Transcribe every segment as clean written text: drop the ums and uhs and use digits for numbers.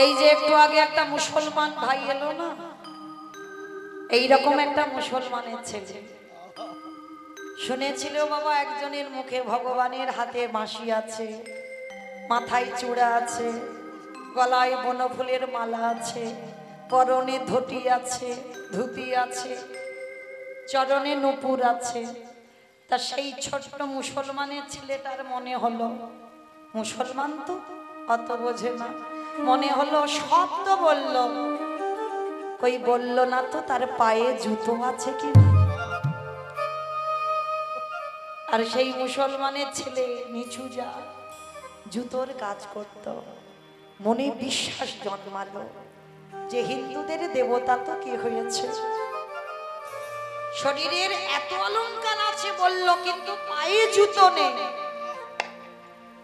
এই যে একটু আগে একটা মুসলমান ভাই এলো না, এইরকম একটা মুসলমানের ছেলে শুনেছিল বাবা একজনের মুখে ভগবানের হাতে বাঁশি আছে, মাথায় চূড়া আছে, গলায় বনফুলের মালা আছে, পরনে ধুতি আছে, ধুতি আছে, চরণে নূপুর আছে। তা সেই ছোট্ট মুসলমানের ছেলেটার মনে হলো মুসলমান তো অত বোঝে না, মনে হলো সব তো বলল, কই বলল না তো তার পায়ে জুতো আছে কিনা। আর সেই মুসলমানের ছেলে নিচু যা জুতোর কাজ করত, মনে বিশ্বাস জন্মালো যে হিন্দুদের দেবতা তো কি হয়েছে, শরীরের এত অলংকার আছে বলল কিন্তু পায়ে জুতো নেই।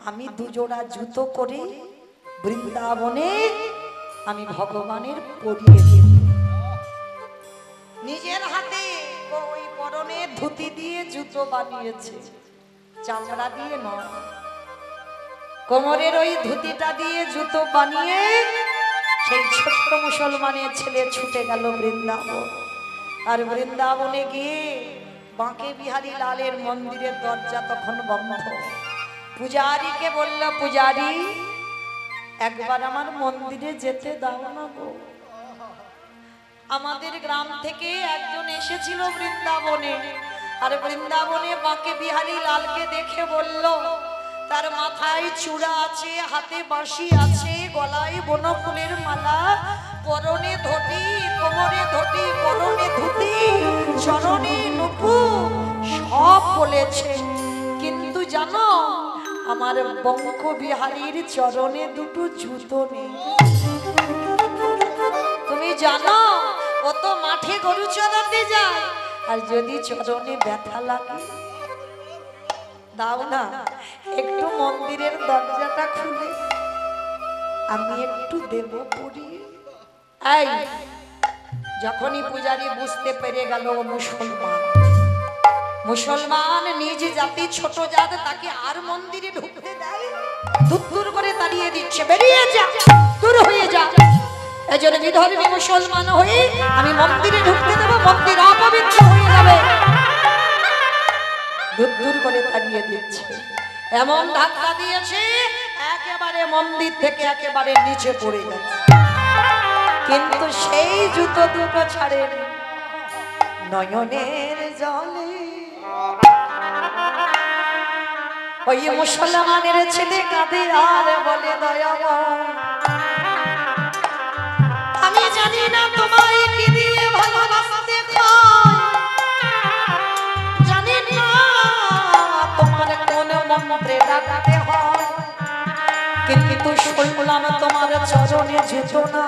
আমি দুজোড়া জুতো করে বৃন্দাবনে আমি ভগবানের পরিয়ে দিই। নিজের হাতে ওই পরনে ধুতি দিয়ে জুতো বানিয়েছে, চামড়া দিয়ে নয়, কোমরের ওই ধুতিটা দিয়ে জুতো বানিয়ে সেই ছোট্ট মুসলমানের ছেলে ছুটে গেল বৃন্দাবন। আর বৃন্দাবনে গিয়ে বাঁকে বিহারী লালের মন্দিরের দরজা তখন বন্ধ। পূজারীকে বলল, পূজারী একবার আমার মন্দিরে যেতে দাও না গো। আমাদের গ্রাম থেকে একজন এসেছিল বৃন্দাবনে, আর বৃন্দাবনে বাঁকে বিহারী লালকে দেখে বলল তার মাথায় চূড়া আছে, হাতে বাঁশি আছে, গলায় বনফুলের মালা, পরনে ধুতি, কোমরে ধুতি, পরনে ধুতি, চরণে নূপুর, সব বলেছে। কিন্তু জানো আমার বঙ্ক বিহারীর চরণে দুটো জুতো নেই। তুমি জানো ও তো মাঠে গরু চড়াতে যায়, আর যদি চরণে ব্যথা লাগে দাও না একটু মন্দিরের দরজাটা খুলে আমি একটু দেব পরিয়ে। এই যখনই পূজারী বুঝতে পেরে গেল মুসলমান, মুসলমান নিজ জাতি ছোট জাত, তাকে আর মন্দিরে ঢুকতে দেয়, দূর করে তাড়িয়ে দিচ্ছে, বেরিয়ে যা, দূর হয়ে যা। এজন্য বিধর্মী মুসলমান হয়ে আমি মন্দিরে ঢুকতে দেব, মন্দির অপবিত্র হয়ে যাবে, দূর করে তাড়িয়ে দিচ্ছে। এমন ধাক্কা দিয়েছে একেবারে মন্দির থেকে একেবারে নিচে পড়ে গেছে। কিন্তু সেই জুতো দুটো ছাড়ে নয়নের জলে ওই মুসলমানের ছেলে কাঁদে আর বলে, দয়াময় আমি জানি না তোমায় কি দিয়ে ভালোবাসতে হয়, জানি না তোমার কোন মন্ত্রে ডাকতে হয়, কিন্তু শুনলাম তোমার চরণে জুতো না,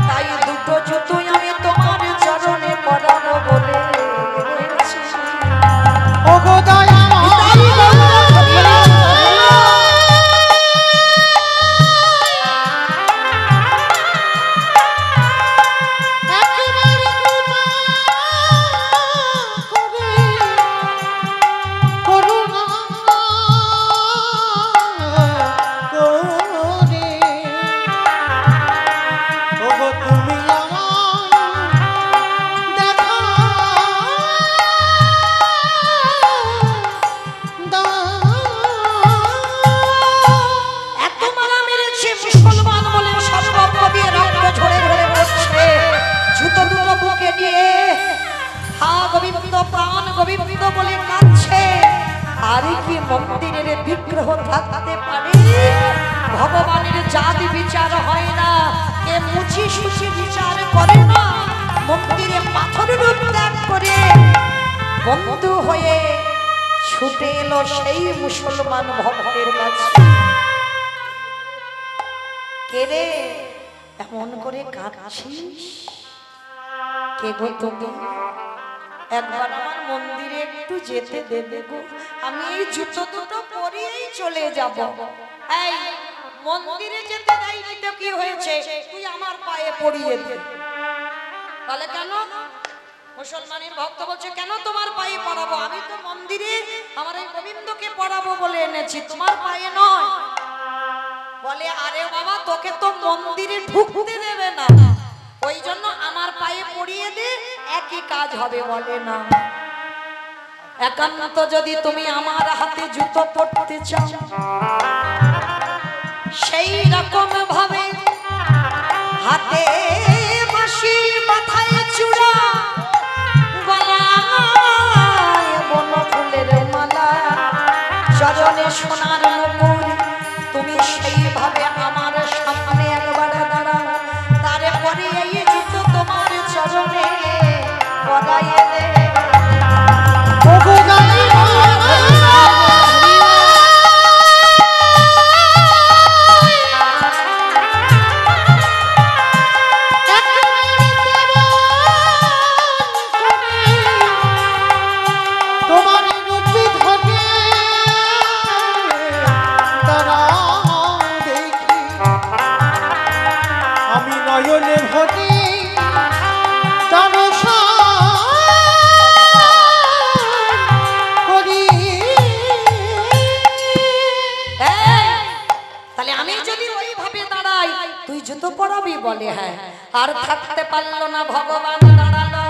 তাই দুটো জুতোই আমি তোমার চরণে পরাবো বলে ওগো দয়া। মন্দিরের বিগ্রহ থাকতে পারে, ভগবানের জাতি বিচার হয় না, এ মুছি সুচি বিচার করে না, মন্দিরে পাথর রূপ ত্যাগ করে বন্ধু হয়ে ছুটে এলো সেই মুসলমান ভক্তের কাছে। কে রে এমন করে কাঁদছিস, কে গো তুমি? একবার আমার মন্দিরে একটু যেতে দেবে গো, আমি এই জুতো দুটো পরিয়েই চলে যাব। এই মন্দিরে যেতে দেয়নি তো কি হয়েছে, তুই আমার পায়ে পরিয়ে দে। তাহলে কেন? মুসলমানের ভক্ত বলছে কেন তোমার পায়ে পড়াবো, আমি তো মন্দিরে আমার এই গোবিন্দকে পড়াবো বলে এনেছি, তোমার পায়ে নয়। বলে আরে বাবা তোকে তো মন্দিরে ঢুকতে দেবে না, ওই জন্য আমার পায়ে পড়িয়ে দে, একই কাজ হবে বলে না। একান্ত যদি তুমি আমার হাতে জুতো পড়তে চাও, সেই রকম ভাবে হাতে বাঁশি, মাথায় চূড়া, গলায় বনফুলের মালা, চরণে সোনার মুকুট, তুমি সেইভাবে আমার সামনে একবার দাঁড়াও, তারপরে এই জুতো তোমার চরণে পরাইয়ে দে। বলে হ্যাঁ, আর থাকতে পারলো না ভগবান দাঁড়ালো,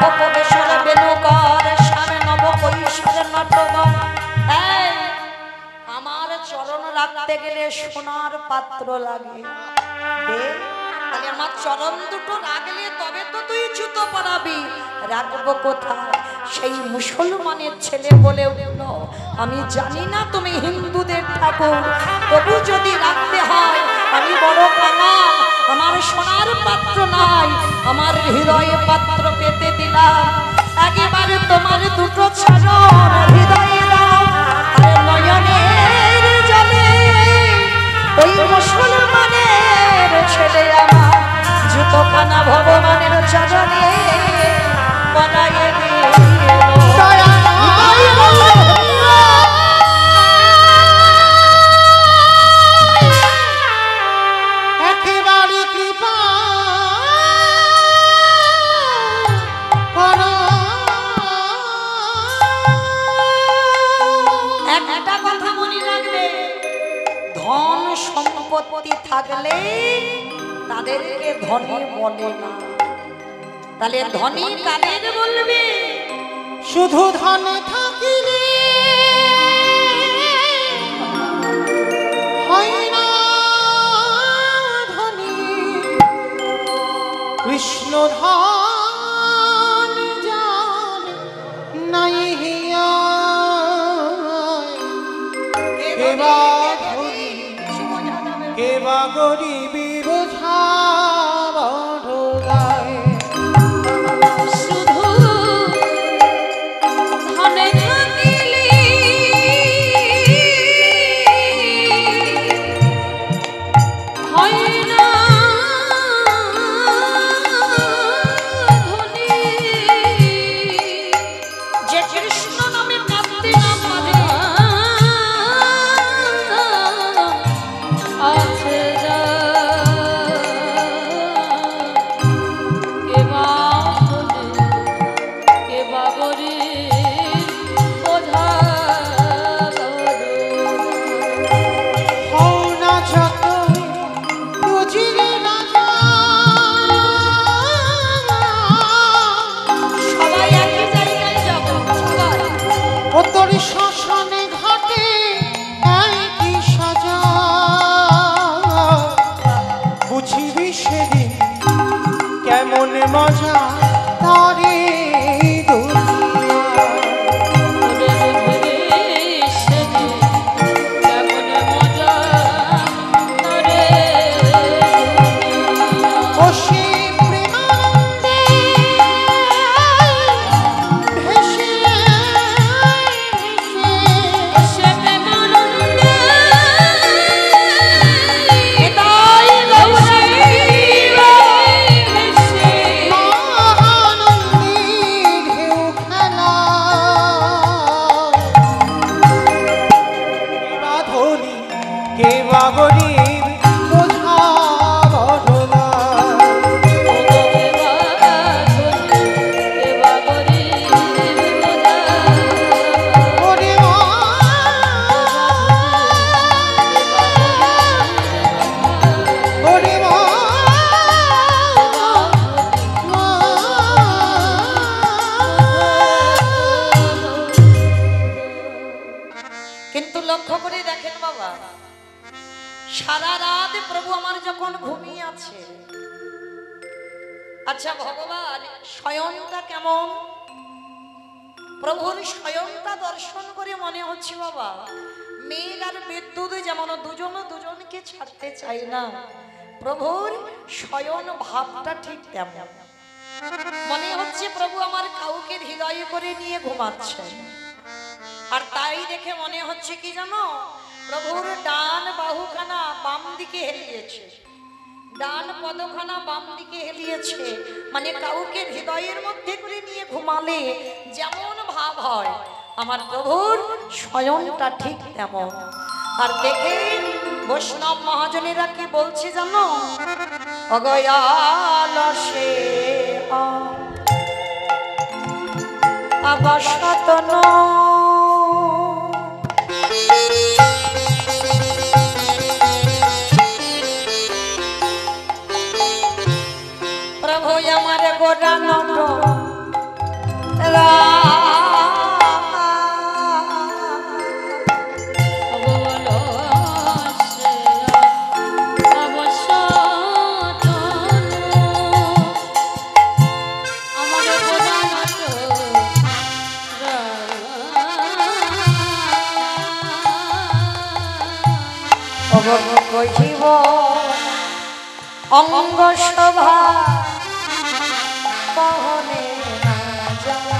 অপবেশর বেনুকর সামনে নব কৈশোর নটবর। আমার চরণ রাখতে গেলে সোনার পাত্র লাগে, তাহলে আমার চরণ দুটো রাখলে তবে তো তুই জুতো পরাবি, রাখবো কোথায়? সেই মুসলমানের ছেলে বলে উঠল, আমি জানি না তুমি হিন্দুদের ঠাকুর, তবু যদি রাখতে হয় আমি বড় কাঙাল, আমার সোনার পাত্র নাই, আমার হৃদয়ে পাত্র পেতে দিলাম, একেবারে তোমার দুটো চরণ হৃদয়ে দাও, আর নয়নের জলে ওই মুসলমানের ছেলে আমার জুতো খানা ভগবানের চরণে পরাইয়ে দিল। সম্পত্তি থাকলে তাদেরকে ধনী বলে না, তাহলে ধনী কাদের বলবে? শুধু ধন থাকিলে হয় না ধনী, কৃষ্ণ ধন যার নাই হিয়া, কেবা গরিবী বোঝা বড় গায়। শুধু ধনে থাকিলে হয় না ধনী, যে কৃষ্ণ নামে কাঁদতে না পারে আছে যা, কেবা ধনী কেবা গরিব বোঝা হও না যত বুঝিলে না সবাই একই জায়গায় যাব, সবাই ও তোর শ্মশানে ঘাটে একই সাজা, বুঝিবি সেদিন কেমন মজা তারে যখন ঘুমিয়ে আছে। আচ্ছা ভগবান শয়নটা কেমন? প্রভুর শয়নটা দর্শন করে মনে হচ্ছে বাবা মেঘ আর বিদ্যুৎ যেমন দুজনকে ছাড়তে চায় না, প্রভুর শয়ন ভাবটা ঠিক তেমন। মনে হচ্ছে প্রভু আমার কাউকে হৃদয় করে নিয়ে ঘুমাচ্ছেন। আর তাই দেখে মনে হচ্ছে কি জানো, প্রভুর ডান বাহুখানা বাম দিকে হেলিয়েছে, ডান পদখানা বাম দিকে হেলিয়েছে, মানে কাউকে হৃদয়ের মধ্যে করে নিয়ে ঘুমালে যেমন ভাব হয় আমার প্রভুর শয়নটা ঠিক তেমন। আর দেখে বৈষ্ণব মহাজনেরা কি বলছে জানো, অগয়ালসে আবাসতন প্রভু আমার গোরানত কহিব অঙ্গ শোভা বহনে না যায়।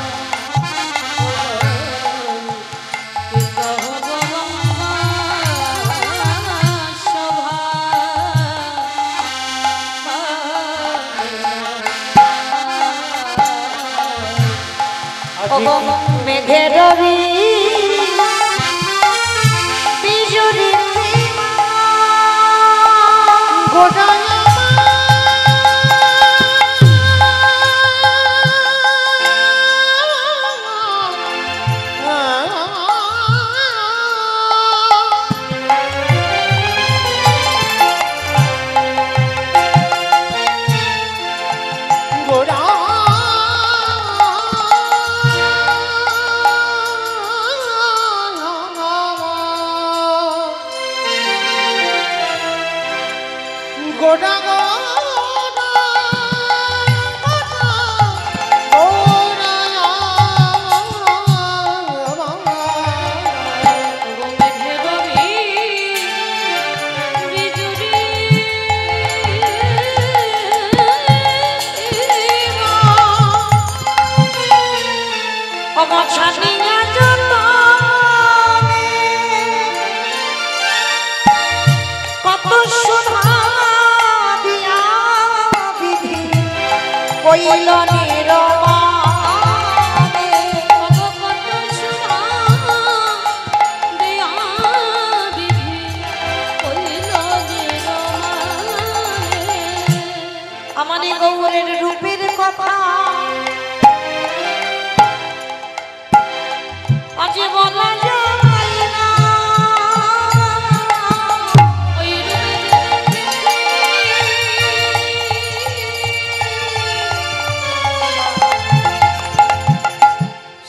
মেঘের বিজুরি আমাদের গৌরের রূপের কথা আজ বলা যায় না।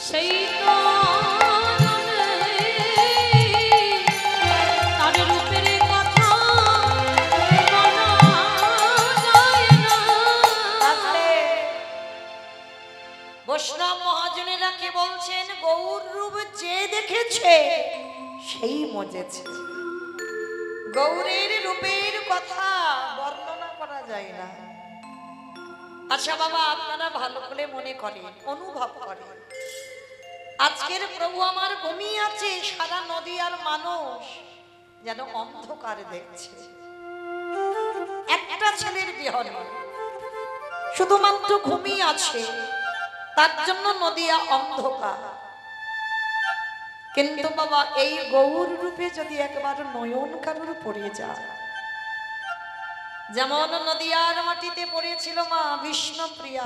সেই তার রূপের কথা বৈষ্ণব মহাজনেরা কি বলছেন, গৌর রূপ যে দেখেছে সেই মজেছে। গৌরের রূপের কথা বর্ণনা করা যায় না। আচ্ছা বাবা আপনারা ভালো করে মনে করেন, অনুভব করেন, আজকের প্রভু আমার ঘুমিয়ে আছে, সারা নদী আর মানুষ যেন অন্ধকার দেখছে। একটা ছেলের বিহনে শুধুমাত্র ঘুমিয়ে আছে, তার জন্য নদিয়া অন্ধকার। কিন্তু বাবা এই গৌর রূপে যদি একবার নয়ন কারুর পড়ে যায়, যেমন নদিয়ার মাটিতে পড়েছিল মা বিষ্ণুপ্রিয়া,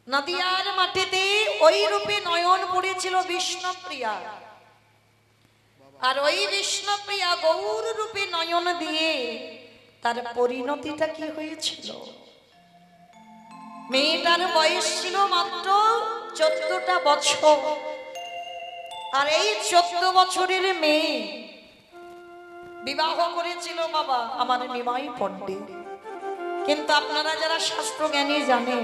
নদিয়ার মাটিতে ওই রূপে নয়ন পড়েছিল বিষ্ণুপ্রিয়া। আর ওই বিষ্ণুপ্রিয়া গৌর রূপে নয়ন দিয়ে তার পরিণতিটা কি হয়েছিল, মেয়েটার বয়স ছিল মাত্র 14টা বছর। আর এই 14 বছরের মেয়ে বিবাহ করেছিল বাবা আমার নিমাই পণ্ডিত। কিন্তু আপনারা যারা শাস্ত্র জ্ঞানী জানেন,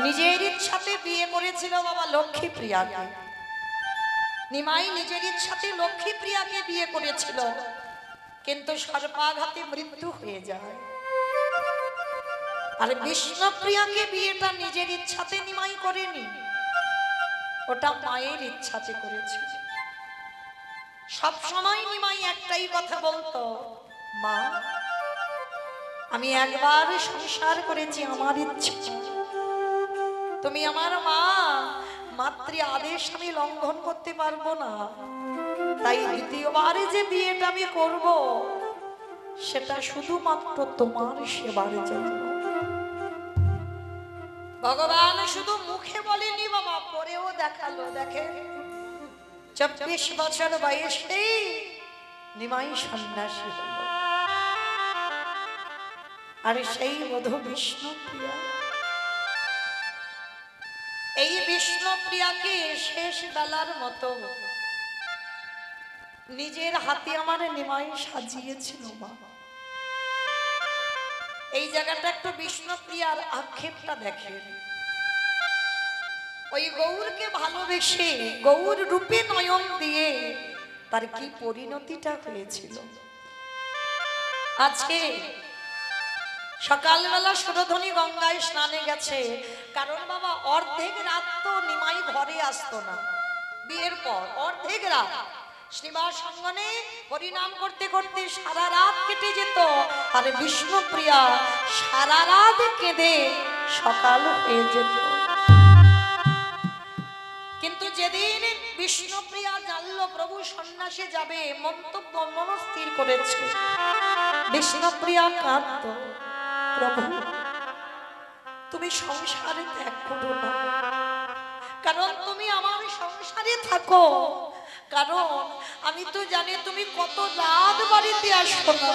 নিজের ইচ্ছাতে বিয়ে করেছিল বাবা লক্ষ্মী প্রিয়াকে। নিমাই নিজের ইচ্ছাতে লক্ষ্মী প্রিয়াকে বিয়ে করেছিল, কিন্তু সর্পাঘাতে মৃত্যু হয়ে যায়। আর বিষ্ণুপ্রিয়াকে বিয়েটা নিজের ইচ্ছাতে নিমাই করেনি, ওটা মায়ের ইচ্ছাতে করেছিল। সব সময় নিমাই একটাই কথা বলতো, মা আমি একবার সংসার করেছি আমার ইচ্ছা, তুমি আমার মা, মাতৃ আদেশ আমি লঙ্ঘন করতে পারবো না, তাই দ্বিতীয়বারে যে বিয়েটা আমি করব সেটা শুধুমাত্র তোমার সেবার জন্য। ভগবান শুধু মুখে বলেনি বাবা, পরেও দেখালো। দেখে 24 বছর বয়সে নিমাই সন্ন্যাসী হল। আর সেই বধূ বিষ্ণুপ্রিয়া, এই বিষ্ণুপ্রিয়াকে শেষ বেলার মতো নিজের হাতে আমার নিমাই সাজিয়েছিল মা। এই জায়গাটা একটু বিষ্ণুপ্রিয়ার আক্ষেপটা দেখেন। ওই গৌরকে ভালোবেসে গৌর রূপে নয়ন দিয়ে তার কি পরিণতিটা হয়েছিল। আজকে সকালবেলা সুরধনী গঙ্গায় স্নানে গেছে, কারণ বাবা অর্ধেক রাত তো নিমাই ঘরে আসতো না। বিয়ের পর অর্ধেক রাত শ্রীবাস সঙ্গনে হরিনাম করতে করতে সারা রাত কেটে যেত। আর বিষ্ণুপ্রিয়া সারা রাত কেঁদে সকাল হয়ে যেত। কিন্তু যেদিন বিষ্ণুপ্রিয়া জানলো প্রভু সন্ন্যাসে যাবে, মন্তব্য মনস্থির করেছে, বিষ্ণুপ্রিয়া কাঁদত, প্রভু তুমি সংসারে ত্যাগ করো না, কারণ তুমি আমার সংসারে থাকো, কারণ আমি তো জানি তুমি কত রাত বাড়িতে আসো না।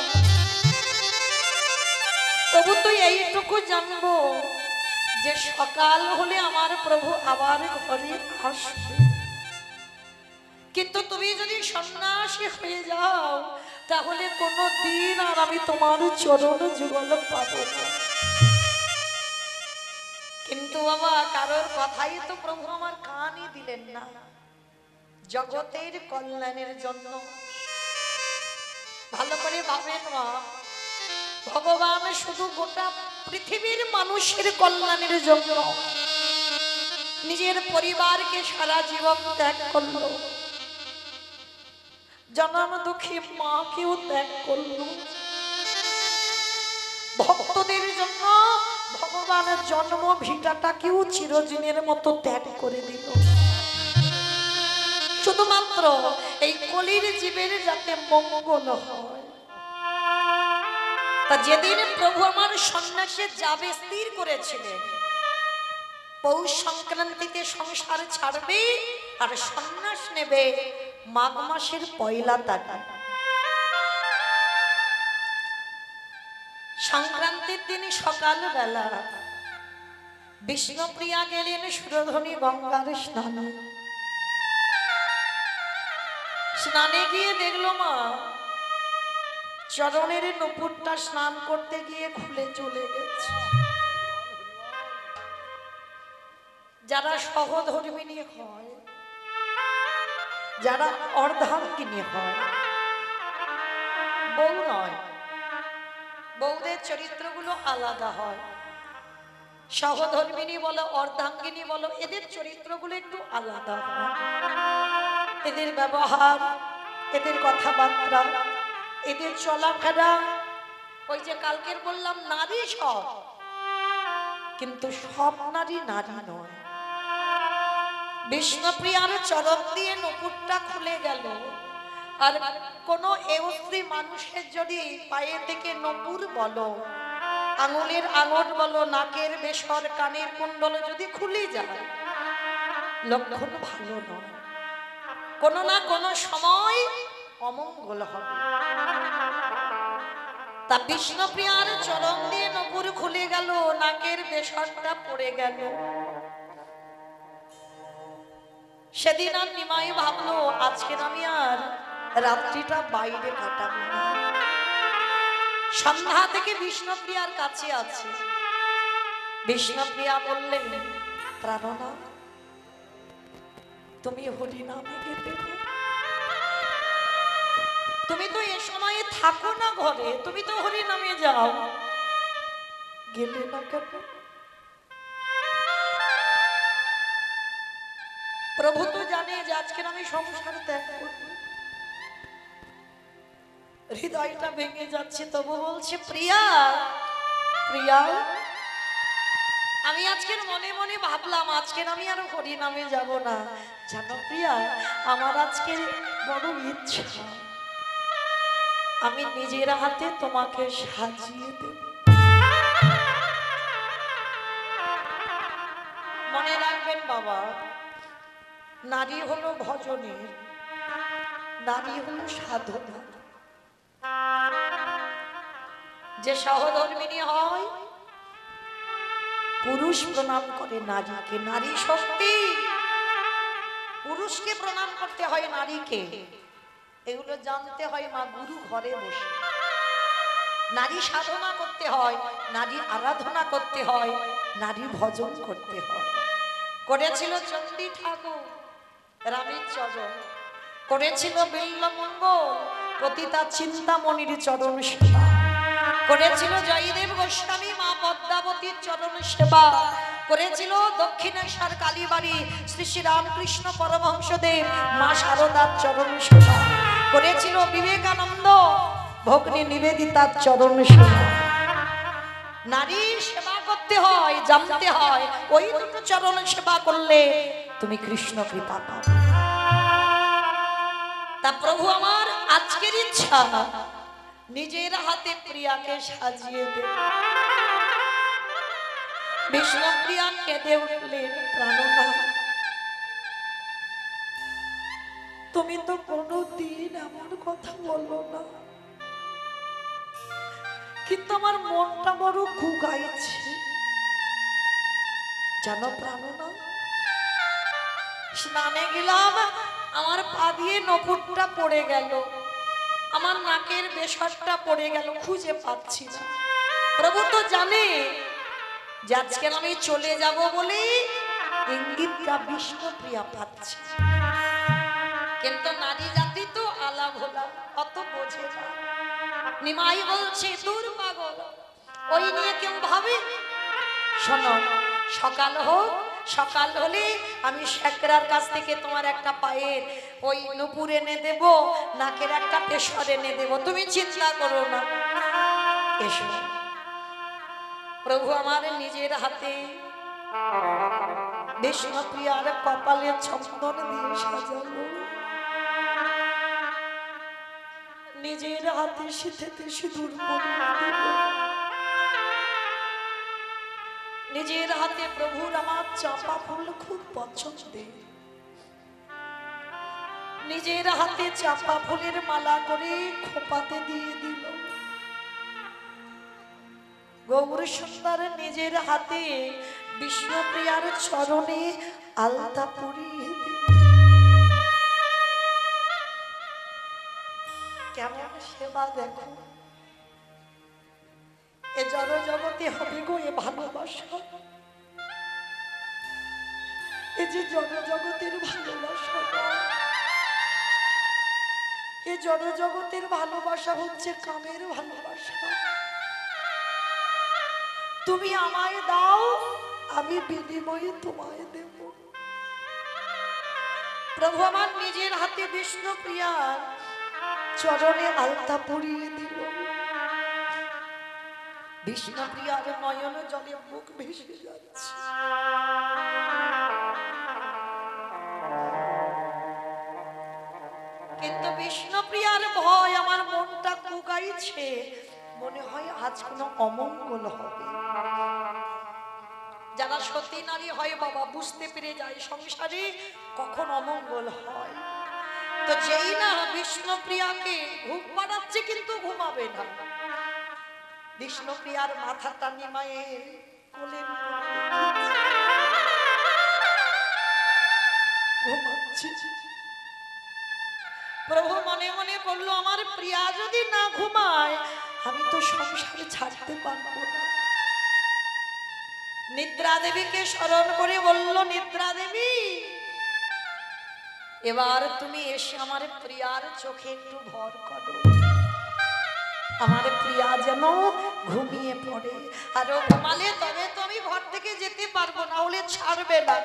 তবু তো এইটুকু জানবো যে সকাল হলে আমার প্রভু আবার ঘরে আসবে। কিন্তু তুমি যদি সন্ন্যাসী হয়ে যাও, তাহলে কোনো দিন আর আমি তোমার চরণ যুগল পাবো না। কিন্তু বাবা কারোর কথাই তো প্রভু আমার কানই দিলেন না। জগতের কল্যাণের জন্য ভালো করে ভাবেন মা, ভগবান শুধু গোটা পৃথিবীর মানুষের কল্যাণের জন্য নিজের পরিবারকে সারা জীবন ত্যাগ করলো, জনম দুঃখী মাকেও ত্যাগ করলো, ভক্তদের জন্য ভগবানের জন্ম ভিটাটাকেও চিরদিনের মতো ত্যাগ করে দিল, শুধুমাত্র এই কলির জীবের যাতে মঙ্গল হয়। তা যেদিন প্রভু আমার সন্ন্যাসে যাবে স্থির করেছিলেন, পৌষ সংক্রান্তিতে সংসার ছাড়বে আর সন্ন্যাস নেবে মাঘ মাসের পয়লা তারিখ। সংক্রান্তির দিন সকালবেলা বিষ্ণুপ্রিয়া গেলেন সুরধনী গঙ্গার স্নানে। স্নানে গিয়ে দেখলো মা চরণের নুপুরটা স্নান করতে গিয়ে খুলে চলে গেছে। যারা সহধর্মিণী হয়, যারা অর্ধাঙ্গিনী হয়, বউ নয়, বউদের চরিত্রগুলো আলাদা হয়। সহধর্মিণী বলো অর্ধাঙ্গিনী বলো, এদের চরিত্রগুলো একটু আলাদা হয়। এদের ব্যবহার, এদের কথাবার্তা, এদের চলাফেরা, ওই যে কালকের বললাম নারী সব, কিন্তু সব নারী নারী নয়। বিষ্ণুপ্রিয়ার চরণ দিয়ে নুপুরটা খুলে গেল। আর কোন এস্ত্রী মানুষের যদি পায়ে থেকে নুপুর বলো, আঙুলের আঙট বলো, নাকের বেসর, কানের কুণ্ডল যদি খুলে যায়, লক্ষণ ভালো নয়, কোনো না কোনো সময় অমঙ্গল হবে। তা বিষ্ণুপ্রিয়ার চরণ দিয়ে নুপুর খুলে গেল, নাকের বেসরটা পড়ে গেল। সেদিন আর নিমাই ভাবলো আজকে আমি আর রাত্রিটা বাইরে কাটাবো না। সন্ধ্যা থেকে বিষ্ণুপ্রিয়ার কাছে আছে। বিষ্ণুপ্রিয়া বললেন, প্রাণনা তুমি হরি নামে গেলে না? তুমি তো এ সময়ে থাকো না ঘরে, তুমি তো হরি নামে যাও, গেলে না কেন? প্রভু তো জানে যে আজকে আমি সংসার ত্যাগ করব। হৃদয়টা ভেঙে যাচ্ছে, তবু বলছে, প্রিয়া প্রিয়া, আমি আজকের মনে মনে ভাবলাম আজকের আমি আর হরি নামে যাব না। জানো প্রিয়া, আমার আজকে বড় ইচ্ছা, আমি নিজের হাতে তোমাকে সাজিয়ে দেব। মনে রাখবেন বাবা, নারী হলো ভজনের, নারী হলো সাধনা। যে সহধর্মিনী হয়, পুরুষ প্রণাম করে নারীকে, নারী শক্তি। পুরুষকে প্রণাম করতে হয় নারীকে, এগুলো জানতে হয় মা গুরু ঘরে বসে। নারী সাধনা করতে হয়, নারী আরাধনা করতে হয়, নারী ভজন করতে হয়। করেছিল চণ্ডী ঠাকুর রামের চরণ, করেছিল বিল্লমঙ্গল পতিতা চিন্তামণির চরণ সেবা, করেছিল জয়দেব গোস্বামী মা পদ্মাবতীর চরণ সেবা, করেছিল দক্ষিণেশ্বর কালীবাড়ি শ্রী শ্রী রামকৃষ্ণ পরমহংসদেব মা শারদার চরণ সেবা, করেছিল বিবেকানন্দ ভগ্নী নিবেদিতার চরণ সেবা। নারী সেবা করতে হয়, জানতে হয়, ওই দুটো চরণ সেবা করলে তুমি কৃষ্ণ কৃপা পাবে। তা প্রভু আমার আজকের ইচ্ছা, নিজের হাতে প্রিয়াকে সাজিয়ে দে। বিষ্ণুপ্রিয়া কেঁদে উঠলেন, প্রাণনা তুমি তো কোনোদিন এমন কথা বললো না, কিন্তু আমার মনটা বড় কুগাইছে। জানো প্রাণনা, স্নানে গেলাম, আমার পা দিয়ে নকুরটা পড়ে গেল, আমার নাকের বেসরটা পড়ে গেল, খুঁজে পাচ্ছি না। প্রভু তো জানে যে আজকে আমি চলে যাব বলে ইঙ্গিতটা বিষ্ণুপ্রিয়া পাচ্ছে, কিন্তু নারী জাতি তো আলা ভোলা, অত বোঝে না। নিমাই বলছে, দূর পাগল, ওই নিয়ে কেউ ভাবে? শোনো, সকাল হোক, সকাল হলে আমি শেখরার কাছ থেকে তোমার একটা পায়ের ওই নুপুর এনে দেব, নাকের একটা পেশর এনে দেব, তুমি চিন্তা করো না। এসো। প্রভু আমার নিজের হাতে বিষ্ণুপ্রিয়ার কপালে চন্দন দিয়ে সাজালো, নিজের হাতে সিঁথিতে সিঁদুর পরিয়ে দিল, নিজের হাতে প্রভুর আমার চাঁপা ফুল খুব পছন্দের, নিজের হাতে চাঁপা ফুলের মালা করে খোপাতে দিয়ে দিল। গৌর সুন্দর নিজের হাতে বিষ্ণুপ্রিয়ার চরণে আলতা পরিয়ে দিল। কেমন সেবা দেখো, এ জড় জগতে হবে গো এ ভালোবাসা, এ যে জড় জগতের ভালোবাসা, এ জড় জগতের ভালোবাসা হচ্ছে কামের ভালোবাসা। তুমি আমায় দাও, আমি বিনিময়ে তোমায় দেব। প্রভু আমার নিজের হাতে বিষ্ণুপ্রিয়ার চরণে আলতা পরিয়ে দিল। বিষ্ণুপ্রিয়ার নয়ন জলে মুখ ভেসে যাচ্ছে। কিন্তু বিষ্ণুপ্রিয়ার ভয়, আমার মনটা কুগাইছে, মনে হয় আজ কোনো অমঙ্গল হবে। যারা সতী নারী হয় বাবা, বুঝতে পেরে যায় সংসারে কখন অমঙ্গল হয়। তো যেই না বিষ্ণুপ্রিয়াকে ঘুম পাড়াচ্ছে, কিন্তু ঘুমাবে না, বিষ্ণুপ্রিয়ার মাথাটা নিমায়ে কোলে ঘুমাচ্ছে। প্রভু মনে মনে করলো আমার প্রিয়া যদি না ঘুমায় আমি তো সংসার ছাড়তে পারবো না। নিদ্রা দেবীকে স্মরণ করে বলল, নিদ্রা দেবী এবার তুমি এসে আমার প্রিয়ার চোখে একটু ভর করো, আমার প্রিয়া যেন ঘুমিয়ে পড়ে। আর ও ঘুমালে তবে তো আমি ঘর থেকে যেতে পারবো, না হলে ছাড়বে না।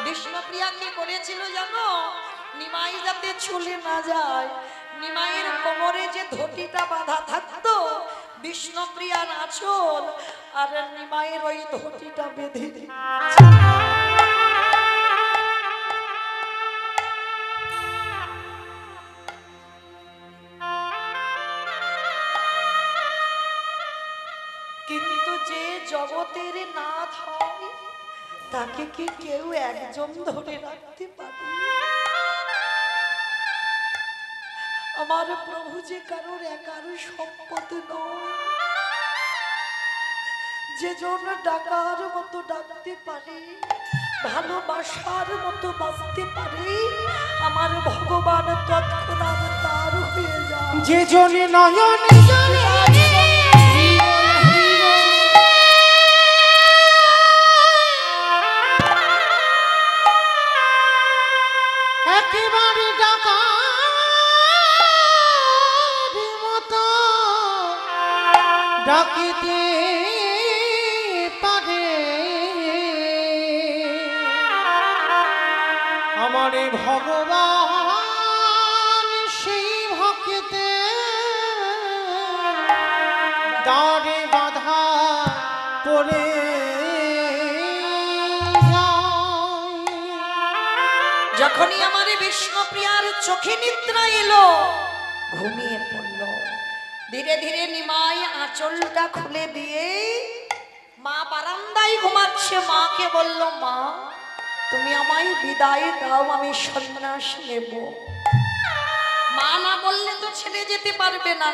বিষ্ণুপ্রিয়া কি করেছিল জানো? নিমাই যাতে চলে না যায়, নিমাইয়ের কোমরে যে ধটিটা বাঁধা থাকতো বিষ্ণুপ্রিয়ার আঁচল, আর নিমাইয়ের ওই ধটিটা বেঁধে কিন্তু যে জগতের নাথ হয় তাকে কি কেউ একজন ধরে রাখতে পারে? আমার প্রভু যে কারোর একার সম্পদ নয়, যে জন ডাকার মতো ডাকতে পারে, ভালোবাসার মতো বাঁচতে পারে, আমার ভগবান তৎক্ষণাৎ তার হয়ে যায়। যে জনে নয়ন একেবারে ডাকার মতো ডাকিতে পারে, আমারে ভগবান সেই ভক্তে দাঁড়ে বাধা পড়ে যখনই আমার বিষ্ণুপ্রিয়ার চোখে নিদ্রা এলো ঘুমিয়ে পড়ল। ধীরে ধীরে নিমাই আঁচলটা খুলে দিয়ে মা বারান্দায় ঘুমাচ্ছে, মাকে বলল, মা তুমি আমায় বিদায় দাও, আমি সন্ন্যাস নেব। মা না বললে তো ছেড়ে যেতে পারবে না।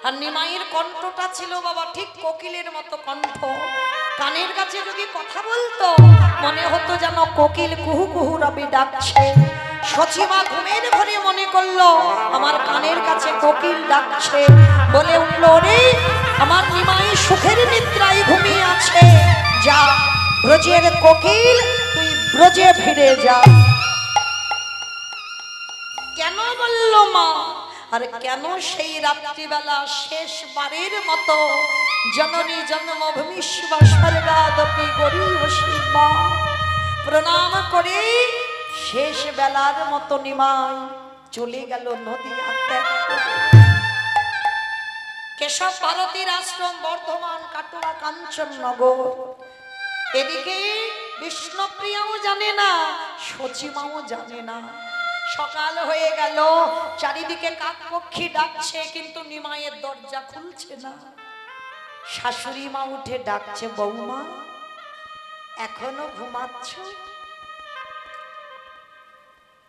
আর নিমাইয়ের কণ্ঠটা ছিল বাবা ঠিক কোকিলের মতো কণ্ঠ, কানের কাছে যদি কথা বলতো মনে হতো যেন কোকিল কুহু কুহু রবি ডাকছে। সচিমা ঘুমের ঘরে মনে করলো আমার কানের কাছে কোকিল ডাকছে, বলে উঠলো, রে আমার নিমাই সুখের নিদ্রায় ঘুমিয়ে আছে, যা ব্রজের কোকিল তুই ব্রজে ফিরে যা। কেন বললো মা? আর কেন সেই রাত্রিবেলা শেষবারের মতো জননী জন্মভূমি স্বর্গাদপি গরিব শিবা প্রণাম করে শেষ বেলার মতো নিমাই চলে গেল নদিয়া ত্যাগ করে। কেশব ভারতীর আশ্রম বর্ধমান, কাটোয়া, কাঞ্চননগর। এদিকে বিষ্ণুপ্রিয়াও জানে না, সচিমাও জানে না। সকাল হয়ে গেল, চারিদিকে কাকপক্ষী ডাকছে, কিন্তু নিমাইয়ের দরজা খুলছে না। শাশুড়ি মা উঠে ডাকছে, বৌমা এখনো ঘুমাচ্ছ?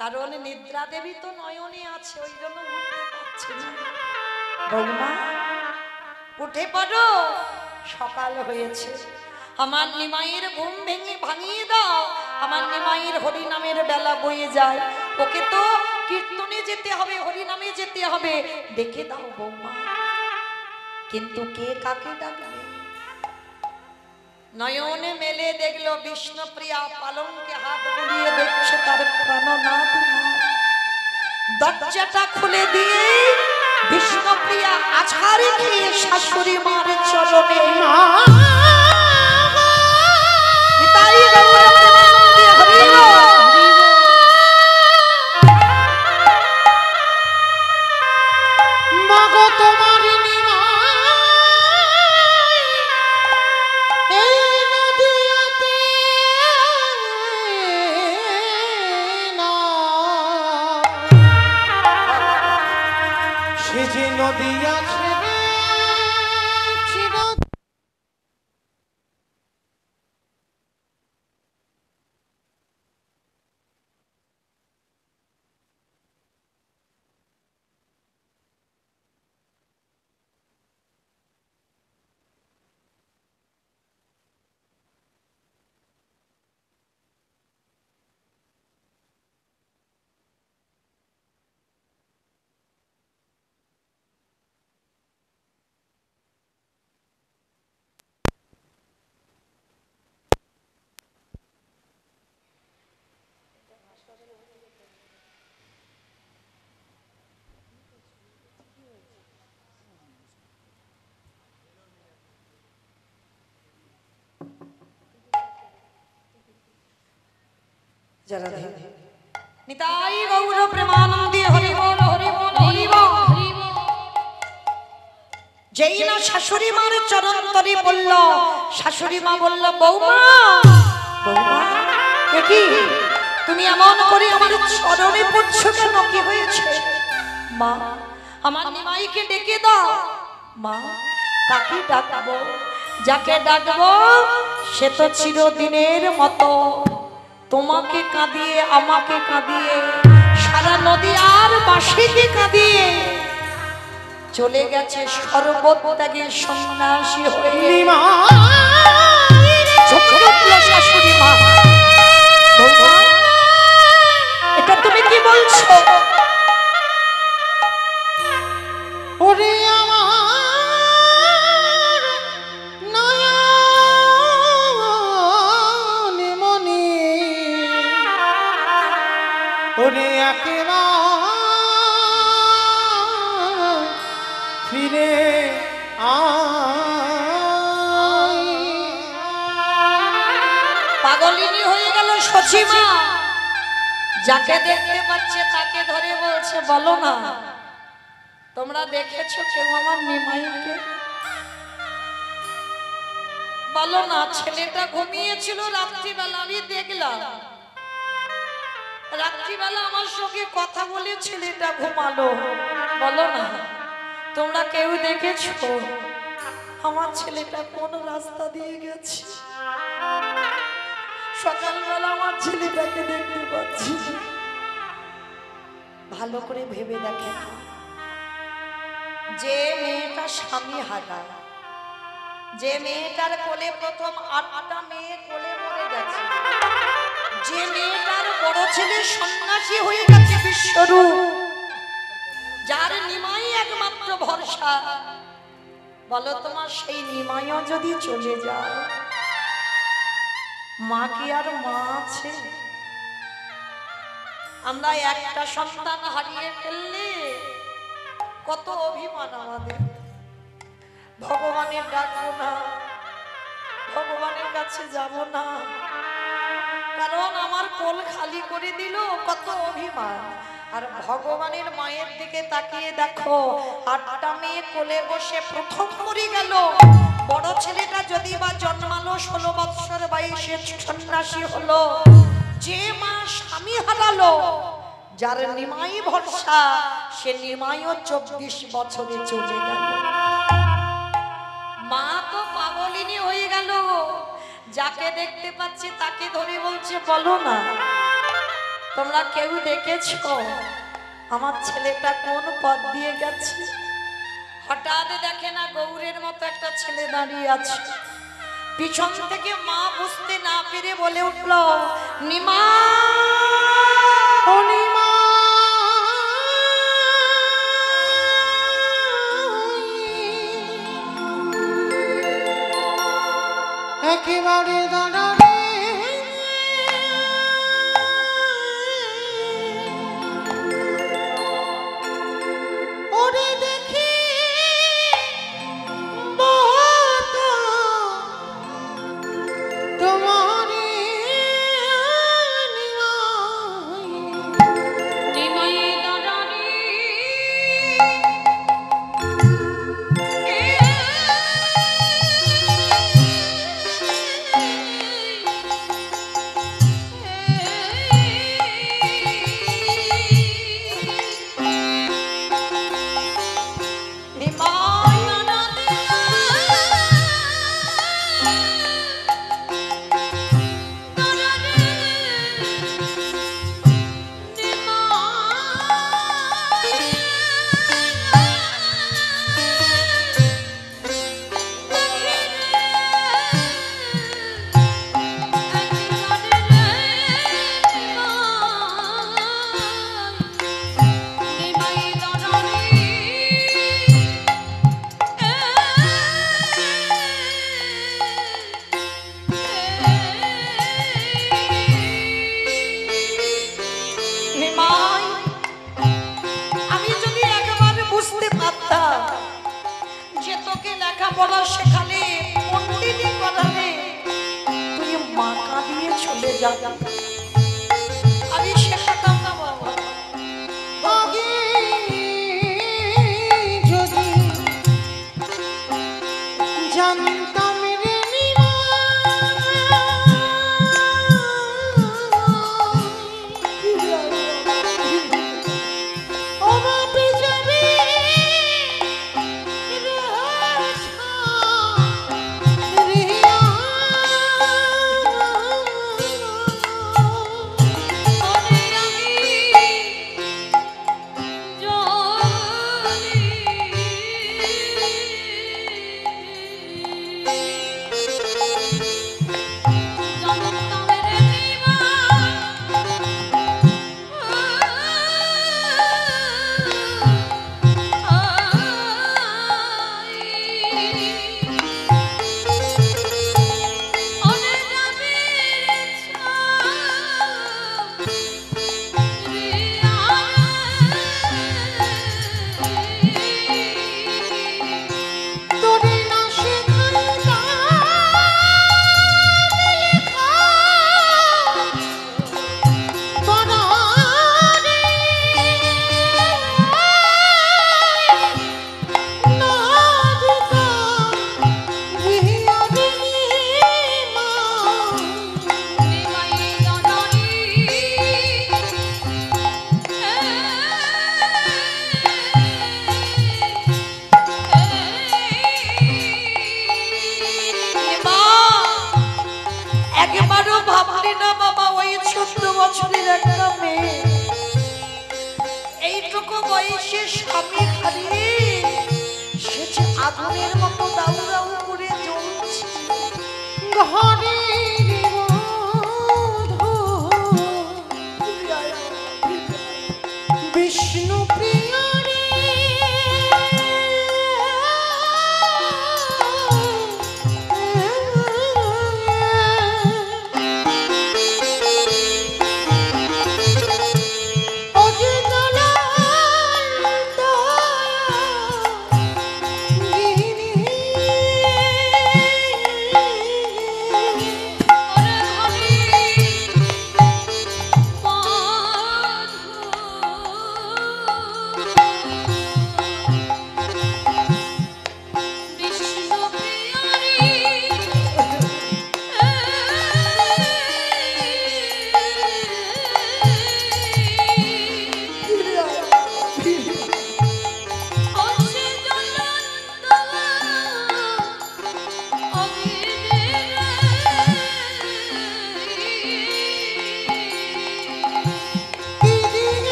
কারণ নিদ্রা দেবী তো নয়নে আছে, ওই জন্য উঠতে পারছে না। বৌমা উঠে পড়ো, সকাল হয়েছে, আমার নিমাইয়ের ঘুম ভেঙে ভাঙিয়ে দাও। আমার নিমাইয়ের হরিনামের বেলা বয়ে যায়, ওকে তো কীর্তনে যেতে হবে, হরিনামে যেতে হবে, ডেকে দাও বৌমা। কিন্তু কে কাকে ডাকবে? নয়নে মেলে দেখলো বিষ্ণুপ্রিয়া পালঙ্কে হাত বুলিয়ে দেখছে তার প্রাণনাথ নয়। দরজাটা খুলে দিয়ে বিষ্ণুপ্রিয়া আছাড়ে খেয়ে শাশুড়ি মার চরণে নিতাই গৌর প্রেমানন্দে হরি বল। মাগো তোমার নিমাই এই নদিয়াতে না, সে যে নদী আছে চির যারা নিতাই গৌর প্রেমানন্দে হরি বল হরি বল হরি বল। যেই না শাশুড়ি মার চরণ তরি বলল, শাশুড়ি মা বলল বৌমা বৌমা এ কি তুমি এমন করে আমার চরণে পড়ছো কেন, কি হয়েছে? মা আমার নিমাইকে ডেকে দাও। মা কাকে ডাকবো? যাকে ডাকবো সে তো চিরদিনের মতো তোমাকে কাঁদিয়ে আমাকে কাঁদিয়ে সারা নদী আর বাঁশিকে কাঁদিয়ে চলে গেছে সর্বত্যাগী সন্ন্যাসী হয়ে। শাশুড়ি মা বৌমা এটা তুমি কি বলছো? ওরে আমার নয়ন মনি, ওরে একেবারে ফিরে পাগলিনী হয়ে গেল সচিমা। যাকে দেখতে পাচ্ছে তাকে ধরে বলছে বলো না তোমরা দেখেছো কেউ আমার নিমাইকে? বলো না। ছেলেটা ঘুমিয়েছিল রাত্রিবেলা, আমি দেখলাম রাত্রিবেলা আমার সঙ্গে কথা বলে ছেলেটা ঘুমালো। বলো না তোমরা কেউ দেখেছো আমার ছেলেটা কোন রাস্তা দিয়ে গেছে? সকালবেলা আমার ছেলেটাকে দেখতে পাচ্ছি। ভালো করে ভেবে দেখে, যে মেয়েটা স্বামী হারা, যে মেয়েটার কোলে প্রথম 8টা মেয়ে কোলে মরে গেছে, যে মেয়েটার বড় ছেলে সন্ন্যাসী হয়ে গেছে বিশ্বরূপ, যার নিমাই একমাত্র ভরসা, বলো তোমার সেই নিমাইও যদি চলে যায়, মা কি আর মা আছে? আমরা একটা সন্তান হারিয়ে ফেললে কত অভিমান আমাদের। ভগবানের ডাকবো না, ভগবানের কাছে যাব না, কারণ আমার কোল খালি করে দিল, কত অভিমান। আর ভগবানের মায়ের দিকে তাকিয়ে দেখো, 8টা মেয়ে কোলে বসে প্রথম মরে গেল। বড় ছেলেটা যদি বা জন্মালো 16 বৎসর বয়সে সন্ন্যাসী হলো, যে মা স্বামী হারালো, যার নিমাই ভরসা, সে নিমাইও 24 বছরে চলে গেল। মা তো পাগলিনী হয়ে গেল। যাকে দেখতে পাচ্ছি তাকে ধরে বলছে বলো না তোমরা কেউ দেখেছো আমার ছেলেটা কোন পথ দিয়ে গেছে? হঠাৎ দেখে না গৌরের মতো একটা ছেলে দাঁড়িয়ে আছে। পিছন থেকে মা বুঝতে না পেরে বলে উঠল নিমা নিমা। একেবারে দাঁড়ারে ওরে দেখি বহুত তোমারে নিমাই দাঁড়ানি লেখাপড়া শেখালে পণ্ডিতি করালে তুই মা কাঁদিয়ে চলে যাবে। বয়সে স্বামী হারিয়ে সে যে আগুনের মতো দাউ দাউ করে জ্বলছে। ঘরের বিষ্ণু প্রিয়া রে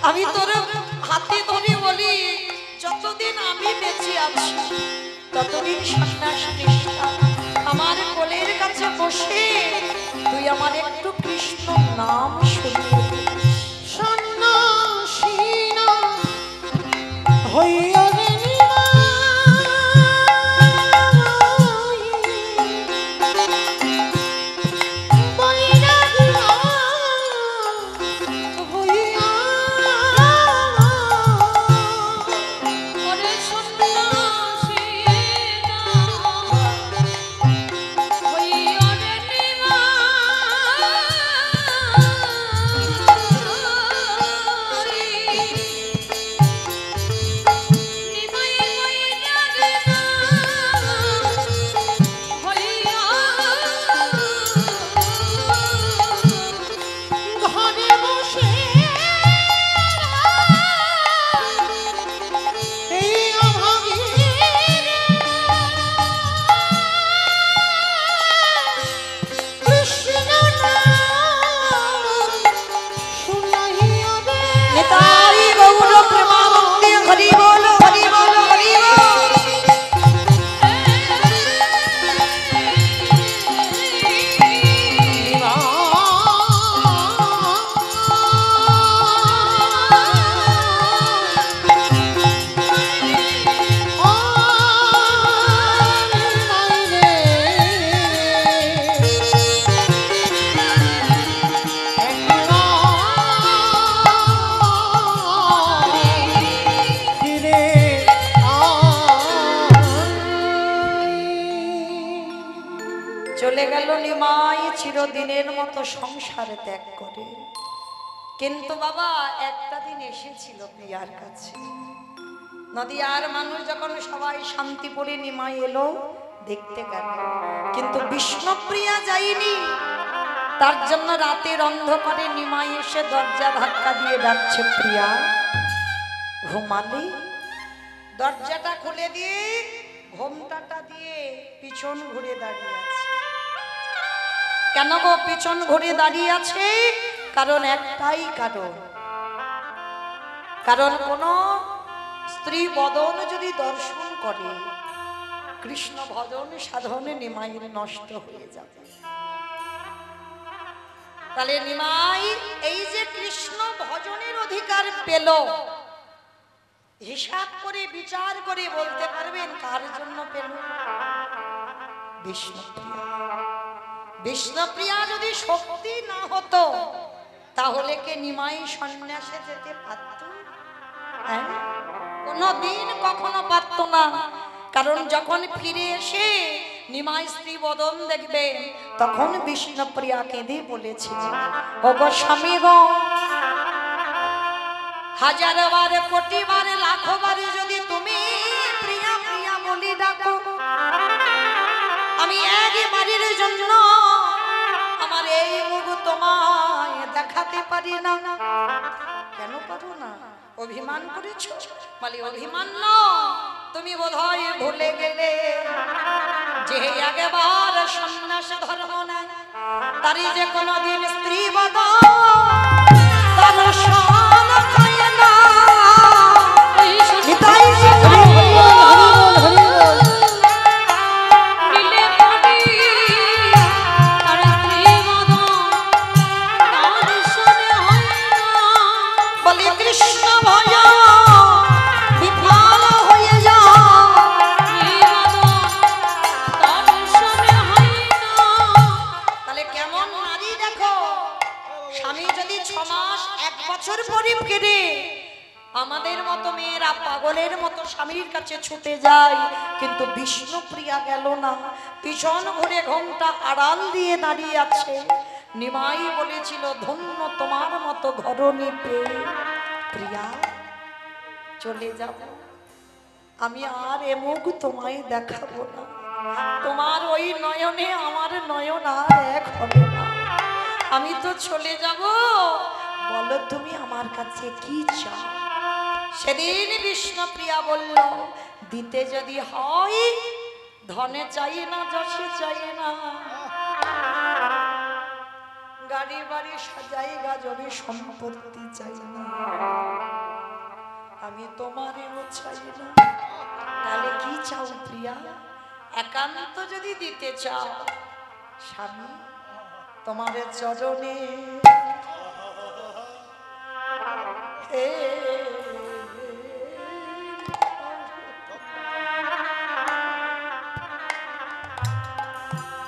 আমি তোর হাতে ধরে বলি, যতদিন আমি বেঁচে আছি ততদিন সন্ন্যাস নিষ্ঠা আমার কোলের কাছে বসে তুই আমার একটু কৃষ্ণ নাম শুনিয়ে দে। সন্ন্যাসী না হইয়া রে চলে গেল নিমাই চিরদিনের মতো সংসার ত্যাগ করে। কিন্তু বাবা একটা দিন এসেছিল প্রিয়ার কাছে। নদিয়ার মানুষ যখন সবাই শান্তিপুরে নিমাই এলো দেখতে গেল, কিন্তু বিষ্ণুপ্রিয়া যায়নি। তার জন্য রাতের অন্ধকারে নিমাই এসে দরজা ধাক্কা দিয়ে ডাকছে, প্রিয়া ঘুমালি? দরজাটা খুলে দিয়ে ঘোমটাটা দিয়ে পিছন ঘুরে দাঁড়িয়ে আছে। কেন গো পিছন ঘুরে দাঁড়িয়ে আছে? কারণ একটাই কারণ কোন স্ত্রী বদন যদি দর্শন করে কৃষ্ণ ভজন সাধনে নিমাইয়ের নষ্ট হয়ে যাবে। তাহলে নিমাই এই যে কৃষ্ণ ভজনের অধিকার পেল, হিসাব করে বিচার করে বলতে পারবেন কার জন্য পেল? বিষ্ণুপ্রিয়া। বিষ্ণুপ্রিয়া যদি শক্তি না হতো তাহলে কে নিমাই সন্ন্যাসে যেতে পারত? কোনদিন কখনো পারত না। কারণ যখন ফিরে এসে নিমাই স্ত্রী বদন দেখবে তখন বিষ্ণুপ্রিয়া কেঁদে বলেছিল, ওগো স্বামী গো, হাজার বার কোটি বার লাখো বার যদি তুমি প্রিয়া প্রিয়া বলি ডাকো, আমি একবারের জন্য আমার এই মুখ তোমায় দেখাতে পারি না। কেন পারো না? অভিমান করেছো? বলি অভিমান না, তুমি বোধহয় ভুলে গেলে যে একবার সন্ন্যাস ধর্ম নেয় তারই যে কোনোদিন স্ত্রী বদল দর্শন পায় না। নিতাই বলি কৃষ্ণ ভয় বিফল হয়ে যা। তাহলে কেমন নারী দেখো, স্বামী যদি 6 মাস 1 বছর পরে ফিরে আমাদের মতো মেয়েরা পাগলের মতো স্বামীর কাছে ছুটে যায়, কিন্তু বিষ্ণুপ্রিয়া গেল না, পিছন ঘুরে ঘোমটা আড়াল দিয়ে দাঁড়িয়ে আছে। নিমাই বলেছিল ধন্য তোমার মতো ঘরণী পেয়ে। প্রিয়া চলে যাব, আমি আর এ মুখ তোমায় দেখাবো না, তোমার ওই নয়নে আমার নয়ন আর এক হবে না, আমি তো চলে যাব। বলো তুমি আমার কাছে কি চাও? সেদিন বিষ্ণুপ্রিয়া বলল, দিতে যদি হয় ধনে চাই না, যশে চাই না, গাড়ি বাড়ি সাজাইগা যদি সম্পত্তি চাই না, আমি তোমারেও চাই না। তাহলে কি চাও প্রিয়া? একান্ত যদি দিতে চাও, স্বামী তোমার চরণে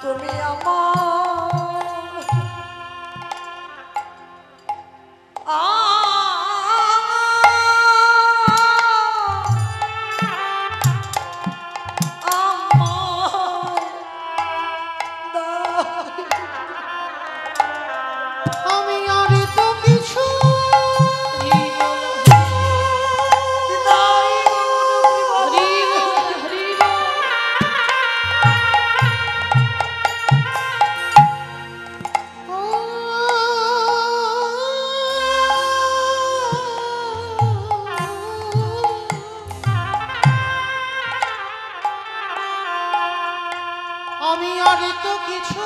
তুমি আমার আমি আর তো কিছু আমি আর তো কিছু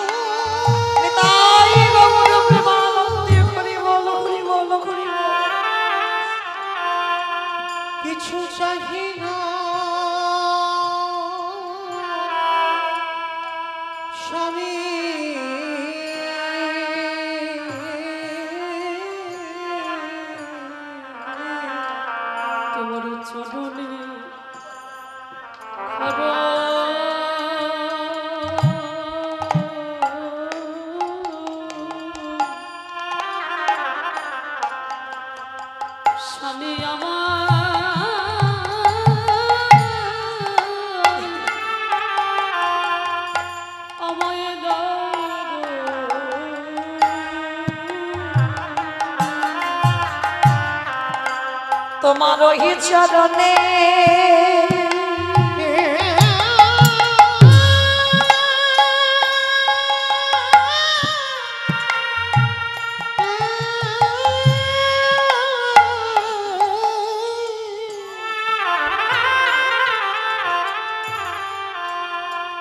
কিছু চাহি না, স্বামী তোমার চরণে স্বামী আমায় তোমার ওই চরণে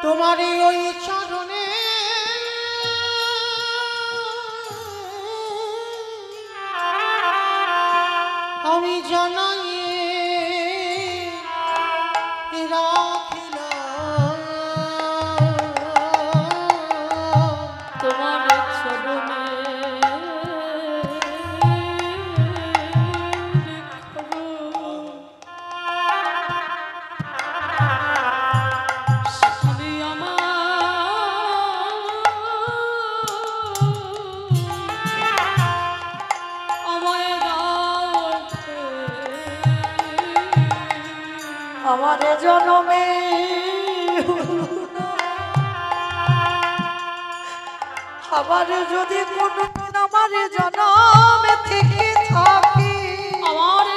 তোমারই ওই চরণে আমি জানাই রাখিলাম, তোমার চরণে স্বামী আমার জনমে আবার যদি কোনো আমার জনমে থেকে থাকি, আমার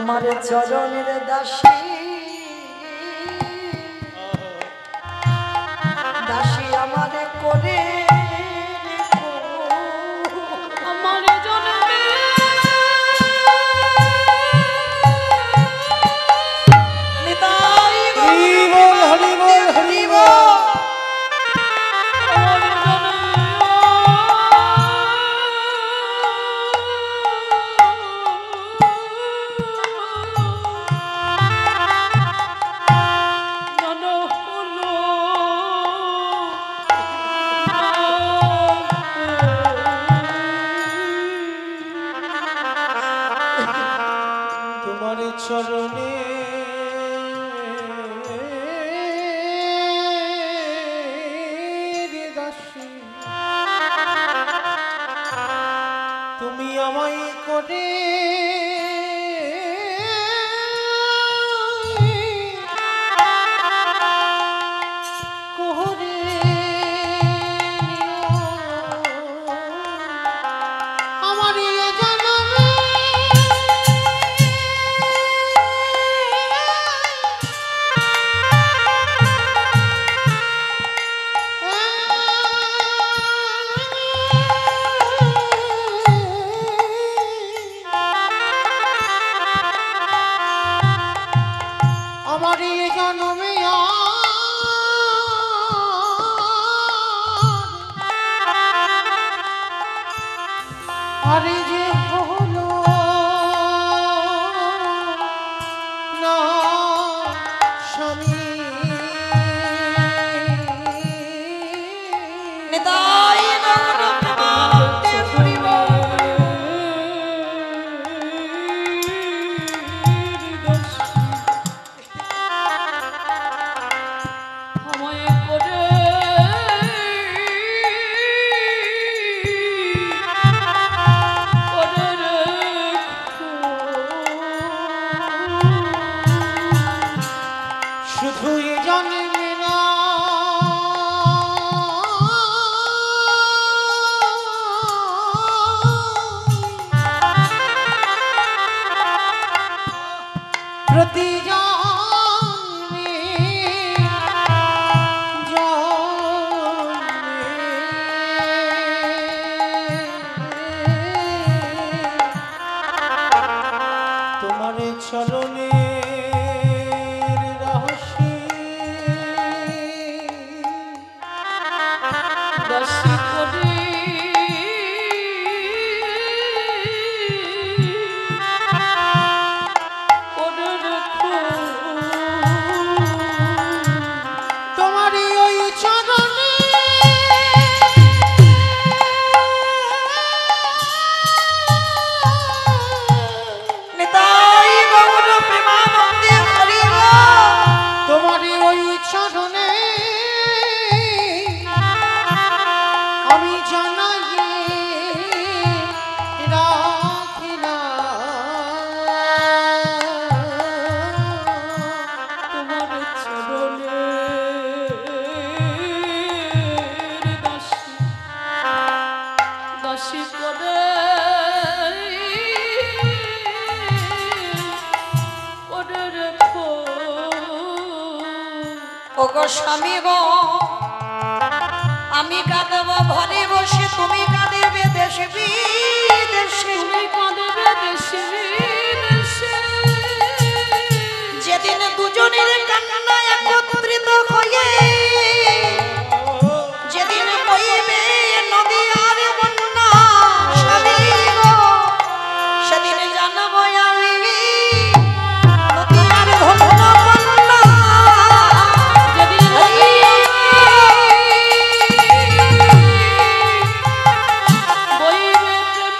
তোমার চরণের দাসী দাসী আমারে করে আমার জন্মে নিতাই হরি বল হরি বল হরি বল। আমার জন্মে নানা হলো তোমার চরণে দাসী তুমি আমায় করে কোহরে আমার জানাবে আমার জন্মে আরে যে হলো না স্বামী নিতাই গৌর প্রেমানন্দে হরি বল। আমায় করে শুধুই জানবে না প্রতি জন্মে তোমার চরণে দাসী করে করে রেখো তোমারই ওই চরণে নিতাই গৌর প্রেমানন্দে হরি বল। তোমারই ওই চরণে আমি জানাই রাখিলাম তোমার চরণে দাসী দাসী করে করে রেখো ওগো স্বামী গো আমি কাঁদব ঘরে বসে তুমি কাঁদিবে দেশে বিদেশে তুমি কাঁদবে দেশে দেশে যেদিন দুজনের কান্না একত্রিত হয়ে যেদিন বইবে নদী আর বন্যা স্বামী গো সেদিন জানাবো আমি নদী আর ধন্য বন্যা যেদিন বইবে প্রেম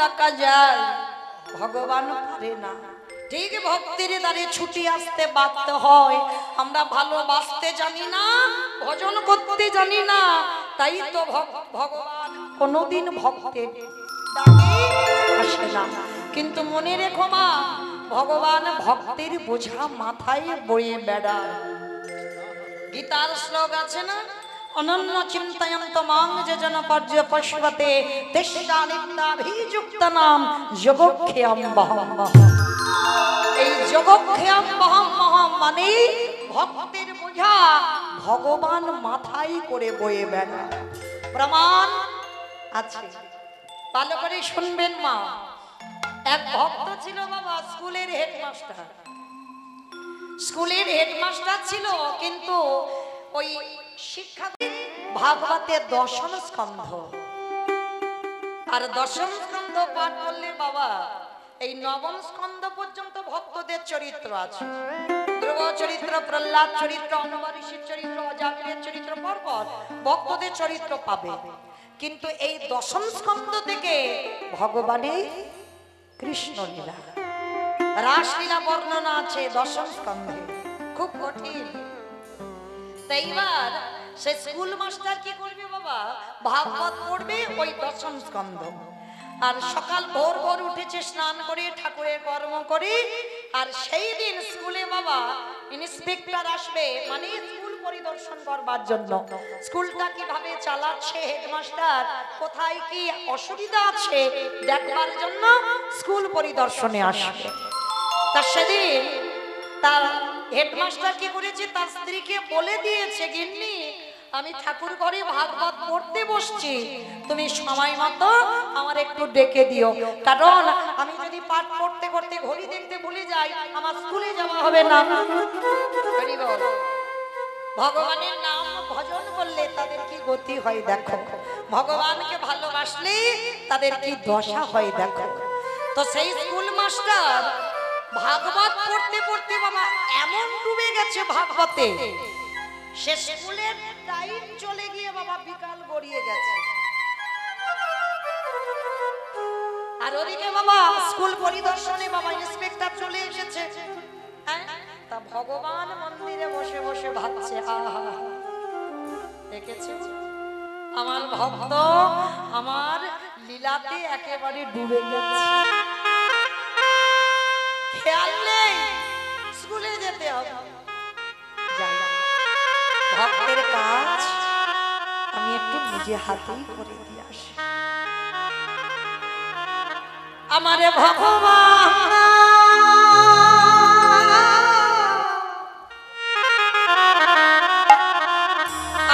ডাকা যায়, ভগবান পারে না। ঠিক ভক্তির দ্বারে ছুটি আসতে বাধ্য হয়। আমরা ভালোবাসতে জানি না, ভজন করতে জানি না, তাই তো ভগবান কোনোদিন ভক্তের ডাকে আসে না। কিন্তু মনে রেখো মা, ভগবান ভক্তের বোঝা মাথায় বয়ে বেড়ায়। গীতার শ্লোক আছে না, অনন্য চিন্তয়ন্ত মাং যে জন পর্যপশ্যতে তেষ্টা নিত্যাভিযুক্তানাম যোগক্ষেয়ম বহম বহম। এই যোগক্ষেয়ম বহম বহম মানে ভক্তের বোঝা ভগবান মাথায় করে বয়ে বেড়ায়। প্রমাণ আছে, ভালো করে শুনবেন মা। এক ভক্ত ছিল বাবা, স্কুলের হেডমাস্টার। স্কুলের হেডমাস্টার ছিল, কিন্তু ওই শিক্ষাবিদ ভাগবতের দশম স্কন্ধ আর দশম স্কন্ধ পাঠ করলে বাবা এই নবম স্কন্ধ পর্যন্ত ভক্তদের চরিত্র আছে। ধ্রুব চরিত্র, প্রহ্লাদ চরিত্র, অনবরীশের চরিত্র, অজামিলের চরিত্র, পরপর ভক্তদের চরিত্র পাবে। কিন্তু এই দশম স্কন্ধ থেকে ভগবানের কৃষ্ণ লীলা, রাসলীলা বর্ণনা আছে দশম স্কন্ধে, খুব কঠিন। তাই এবার সে স্কুল মাস্টার কি করবে বাবা, ভাগবত পড়বে ওই দশম স্কন্ধ। আর সকাল ভোর ভোর উঠেছে, স্নান করে ঠাকুরের কর্ম করে। আর সেই দিন স্কুলে বাবা ইন্সপেক্টর আসবে, মানে স্কুল পরিদর্শন করবার জন্য। স্কুলটা কিভাবে চালাচ্ছে হেডমাস্টার, কোথায় কি অসুবিধা আছে দেখবার জন্য স্কুল পরিদর্শনে আসবে। তা সেদিন তার হেডমাস্টার কি করেছে, তার স্ত্রীকে বলে দিয়েছে, গিন্নি আমি ঠাকুর ঘরে ভাগবত পড়তে বসছি, তুমি সময় মতো আমার একটু ডেকে দিও, কারণ আমি যদি পাঠ পড়তে করতে ঘড়ি দেখতে ভুলে যাই আমার স্কুলে যাওয়া হবে না। ভগবানের নাম ভজন করলে তাদের কি গতি হয় দেখো, ভগবানকে ভালোবাসলে তাদের কি দশা হয় দেখো। তো সেই স্কুল মাস্টার ভাগবত পড়তে পড়তে বাবা এমন ডুবে গেছে ভাগবতে, সে স্কুলের টাইম চলে গিয়ে বাবা বিকাল গড়িয়ে গেছে। আর ওদিকে বাবা স্কুল পরিদর্শনে বাবা ইন্সপেক্টর চলে এসেছে। তা ভগবান মন্দিরে বসে বসে ভাবছে, আহা দেখেছে আমার ভক্ত আমার লীলাতে একেবারে ডুবে গেছে, খেয়াল নেই স্কুলে যেতে হবে। ভক্তের কাজ আমি একটু নিজে হাতেই করে দিয়ে আসি। আমারে ভগবান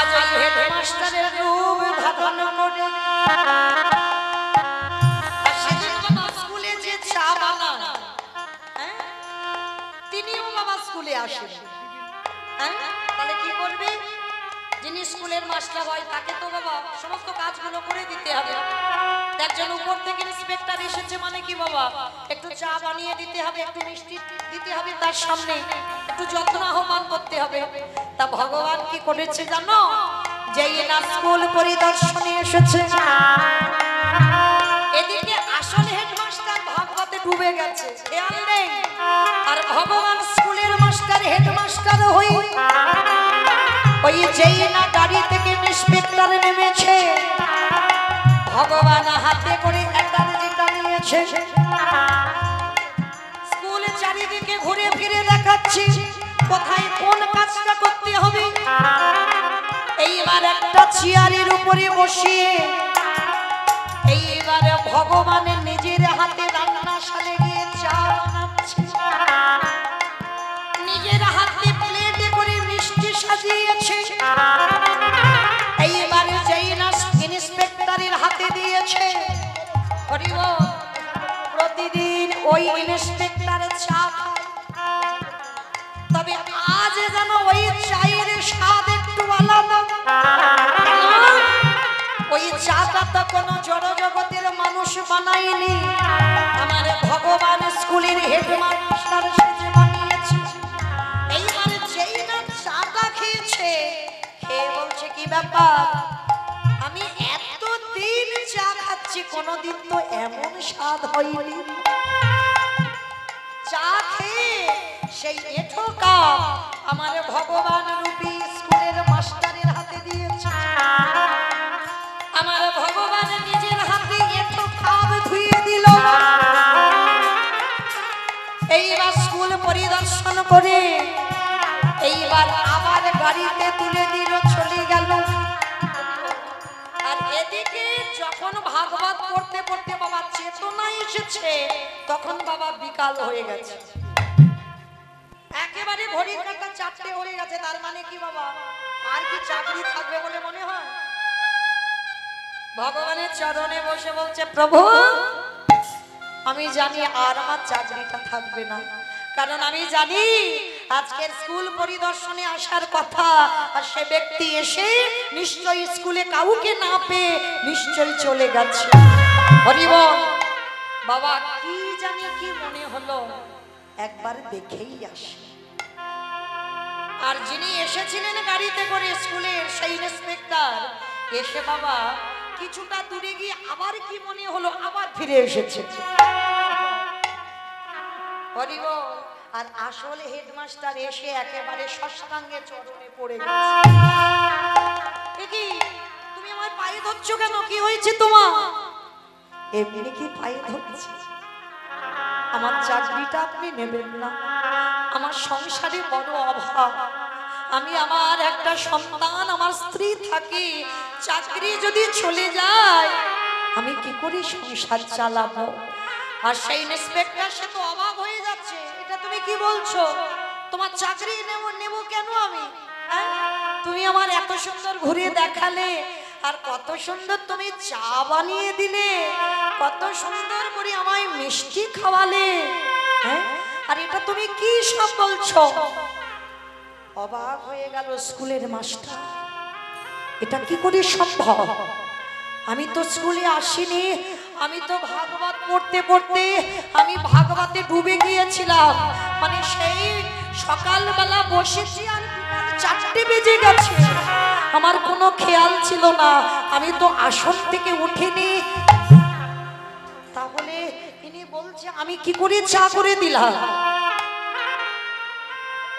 আজ এই হেডমাস্টারের রূপ ধারণ করে, আর সেদিন বাবা স্কুলে যে চা বানান তিনিও বাবা স্কুলে আসেন। তাহলে কি করবে, যিনি স্কুলের মাস্টার হয় তাকে তো বাবা সমস্ত কাজগুলো করে দিতে হবে। একজন উপর থেকে ইন্সপেক্টর এসেছে মানে কি বাবা একটু চা বানিয়ে দিতে হবে, একটু মিষ্টি দিতে হবে, তার সামনে একটু যত্ন আহ্বান করতে হবে। তা ভগবান কি করেছে জানো, যেই না স্কুল পরিদর্শনে এসেছে, এদিকে আসল হেডমাস্টার ভাগবতে ডুবে গেছে, খেয়াল নেই। আর ভগবান স্কুলের মাস্টার হেডমাস্টার হই, ওই যেই না গাড়ি থেকে ইন্সপেক্টর নেমেছে, ভগবান হাতে করে অ্যাটার্জিটা নিয়েছে, স্কুলে চারিদিকে ঘুরে ফিরে দেখাচ্ছি কোথায় কোন কাজটা করতে হবে। এইবার একটা চেয়ারের উপরে বসিয়ে এইবার ভগবানের নিজের হাতে রান্নাশালে গিয়ে চা বানাচ্ছে, নিজের হাতে প্লেটে করে মিষ্টি সাজিয়েছে। এইবারে যেই না ইন্সপেক্টরের হাতে দিয়েছে, প্রতিদিন ওই ইন্সপেক্টর চা, তবে আজ যেন ওই চায়ের স্বাদ একটু আলাদা। ওই চাটা তো কোনো জড় জগতের মানুষ বানায়নি, আমার ভগবান স্কুলের হেডমাস্টার সেজে বানিয়েছে। এইবারে যেই না চাটা খেয়েছে, খেয়ে বলছে কি ব্যাপার, আমি এতদিন চা খাচ্ছি কোনোদিন তো এমন স্বাদ হয়নি। চা খেয়ে সেই এঁঠো কাপ আমার ভগবান রূপী স্কুলের মাস্টারের হাতে দিয়েছে। আমার ভগবান নিজের হাতে এঁঠো কাপ ধুয়ে দিল। এইবার স্কুল পরিদর্শন করে এইবার আবার গাড়িতে তুলে দিল, চলে গেল। আর এদিকে যখন ভাগবত পড়তে পড়তে বাবা চেতনা এসেছে, তখন বাবা বিকাল হয়ে গেছে, একেবারে ঘড়ির কাঁটা 4টে হয়ে গেছে। তার মানে কি বাবা, আর কি চাকরি থাকবে বলে মনে হয়? ভগবানের চরণে বসে বলছে, প্রভু আমি জানি আর আমার চাকরিটা থাকবে না, কারণ আমি জানি আজকের স্কুল পরিদর্শনে আসার কথা, আর সে ব্যক্তি এসে নিশ্চয়ই স্কুলে কাউকে না পেয়ে নিশ্চয়ই চলে গেছে। হরি বল। বাবা কি জানি কি মনে হলো, একবার দেখেই আসি। আর যিনি এসেছিলেন গাড়িতে করে স্কুলের সেই ইন্সপেক্টর এসে বাবা কিছুটা দূরে গিয়ে আবার কি মনে হলো, আবার ফিরে এসেছে। হরি বল। আর আসলে হেডমাস্টার এসে একেবারে ষষ্ঠাঙ্গে চরণে পড়ে গেছে। কি তুমি আমার পায়ে ধরছো কেন, কি হয়েছে তোমার? এমনি কি পায়ে ধরছে? আমার চাকরিটা আপনি নেবেন না, আমার সংসারে বড় অভাব, আমি আমার একটা সন্তান আমার স্ত্রী থাকে, চাকরি যদি চলে যায় আমি কি করে সংসার চালাবো? আর সেই ইন্সপেক্টর সে তো অবাক হয়ে যাচ্ছে, এটা তুমি কি বলছো? তোমার চাকরি নেব কেন আমি? তুমি আমার এত সুন্দর ঘুরিয়ে দেখালে, আর কত সুন্দর তুমি চা বানিয়ে দিলে, কত সুন্দর করে আমায় মিষ্টি খাওয়ালে, আর এটা তুমি কি সব বলছো? অবাক হয়ে গেল স্কুলের মাস্টার, এটা কি করে সম্ভব? আমি তো স্কুলে আসিনি, আমি তো ভাগবত পড়তে পড়তে আমি ভাগবতে ডুবে গিয়েছিলাম, মানে সেই সকালবেলা বসেছি আর 4টে বেজে গেছে, আমার কোনো খেয়াল ছিল না, আমি তো আসন থেকে উঠিনি। তাহলে ইনি বলছে আমি কি করে চা করে দিলাম?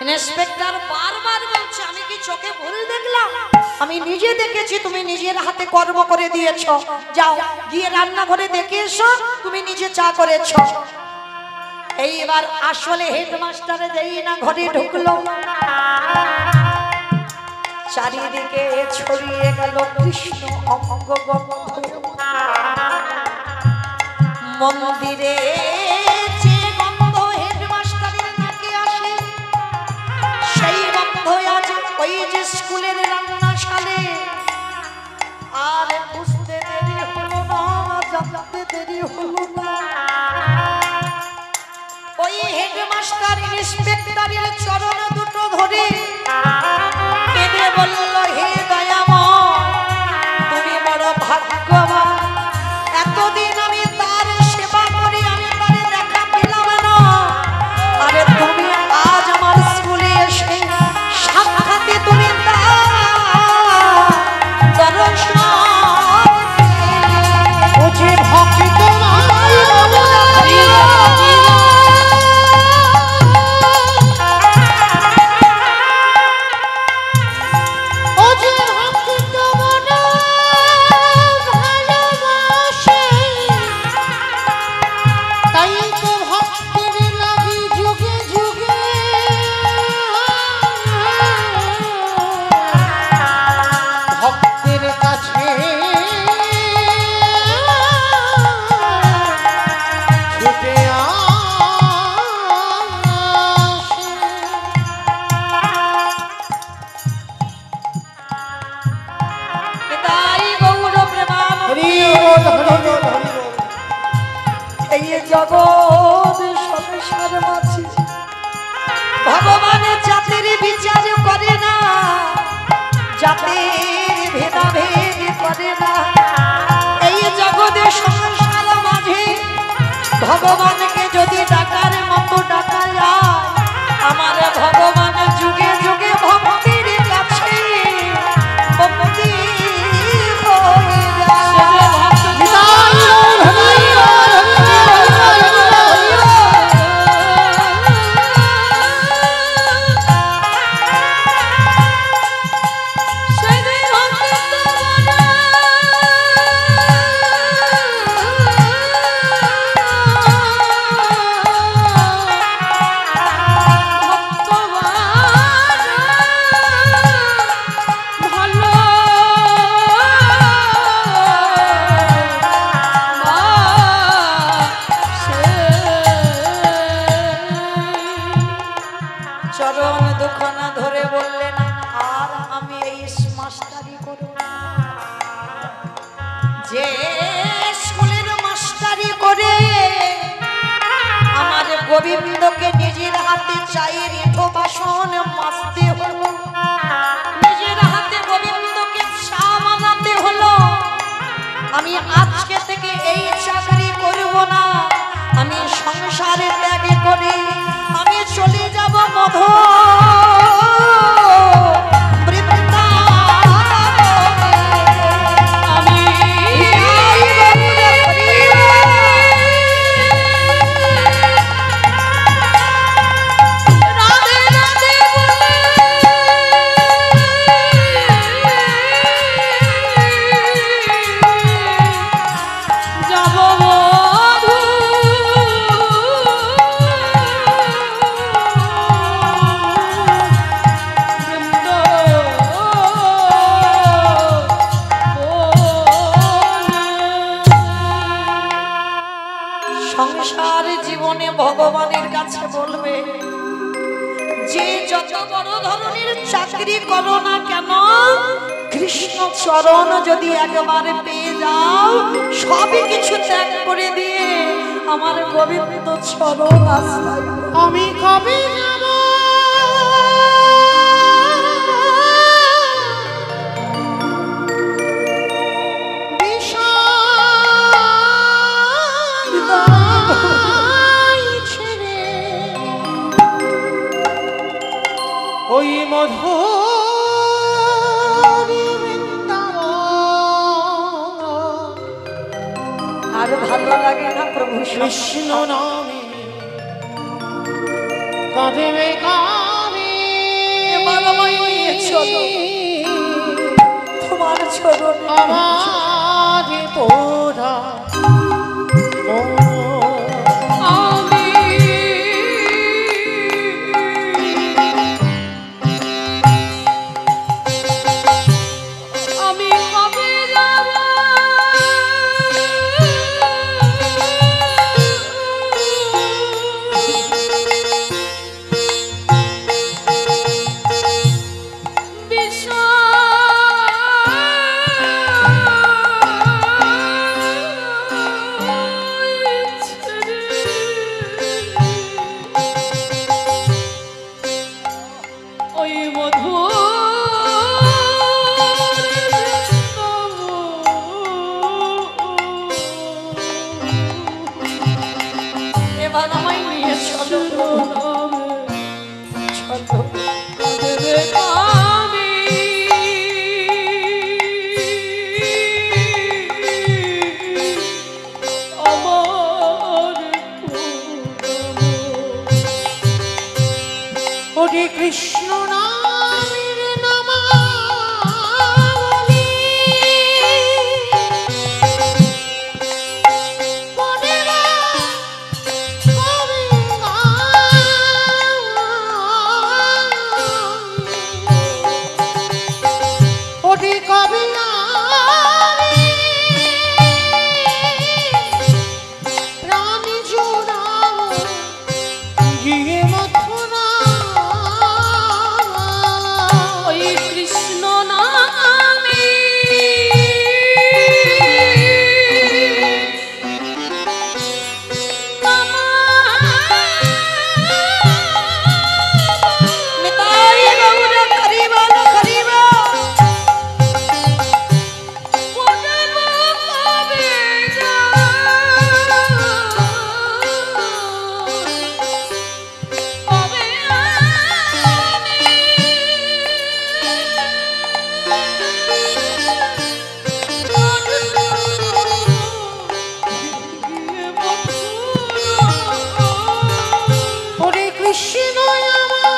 ইন্সপেক্টর বারবার বলছে আমি কি চোখে ভুল দেখলাম? আমি নিজে দেখেছি, তুমি নিজের হাতে কর্ম করে দিয়েছো, যাও গিয়ে রান্নাঘরে দেখে এসো তুমি নিজে চা করেছো। এইবার আসলে হেডমাস্টারে যেই না ঘরে ঢুকলো, চারিদিকে ছড়িয়ে গেল কৃষ্ণ অঙ্গ গন্ধ। মন্দিরে যে গন্ধ হেডমাস্টারের নাকে আসে, সেই গন্ধ আজ ওই যে স্কুলের রান্নাশালে। আর বুঝতে দেরি হলো না, জানতে দেরি হলো না, ওই হেডমাস্টার ইন্সপেক্টরের চরণ দুটো ধরে কেঁদে বলল, হে দয়াময় তুমি বড় ভাগ্যবান, এতদিন আমি তার সেবা করি আমি তারে দেখা পেলাম না, আরে তুমি আজ আমার স্কুলে এসে সাক্ষাতে তুমি তার দর্শন ও যে ভক্ত জগৎ সংসার মাঝে ভগবানের জাতির বিচার করে না, জাতির ভেদাভেদ করে না। এই জগতের সংসার মাঝে ভগবানকে যদি ডাকার মতো ডাকা যায়, আমার ভগবান যুগে যুগে ভক্তির কাছে ভক্তি হয়ে যায়। চায়ের এঁঠো বাসন মাজতে হলো, নিজের হাতে গোবিন্দকে চা বানাতে হলো। আমি আজকে থেকে এই চাকরি করব না, আমি সংসারে ত্যাগ করে আমি চলে যাব মধু সংসার জীবনে ভগবানের কাছে বলবে, যে যত বড় ধরনের চাকরি করো না কেন, কৃষ্ণ চরণ যদি একবার পেয়ে যাও, সবই কিছু ত্যাগ করে দিয়ে আমার গোবিন্দ চরণ আশ্রয়। আমি কবে যাব ওই মধুর বৃন্দাবন। আর ভালো লাগে না প্রভু কৃষ্ণ নামে কাঁদবে কামে, তোমার চরণ আমার পোড়া কৃষ্ণ নামের নামাবলী পড়ে না কবি ওঠে কবি প্রাণী জোড়াও গিয়ে মথুরা। কৃষ্ণ নামে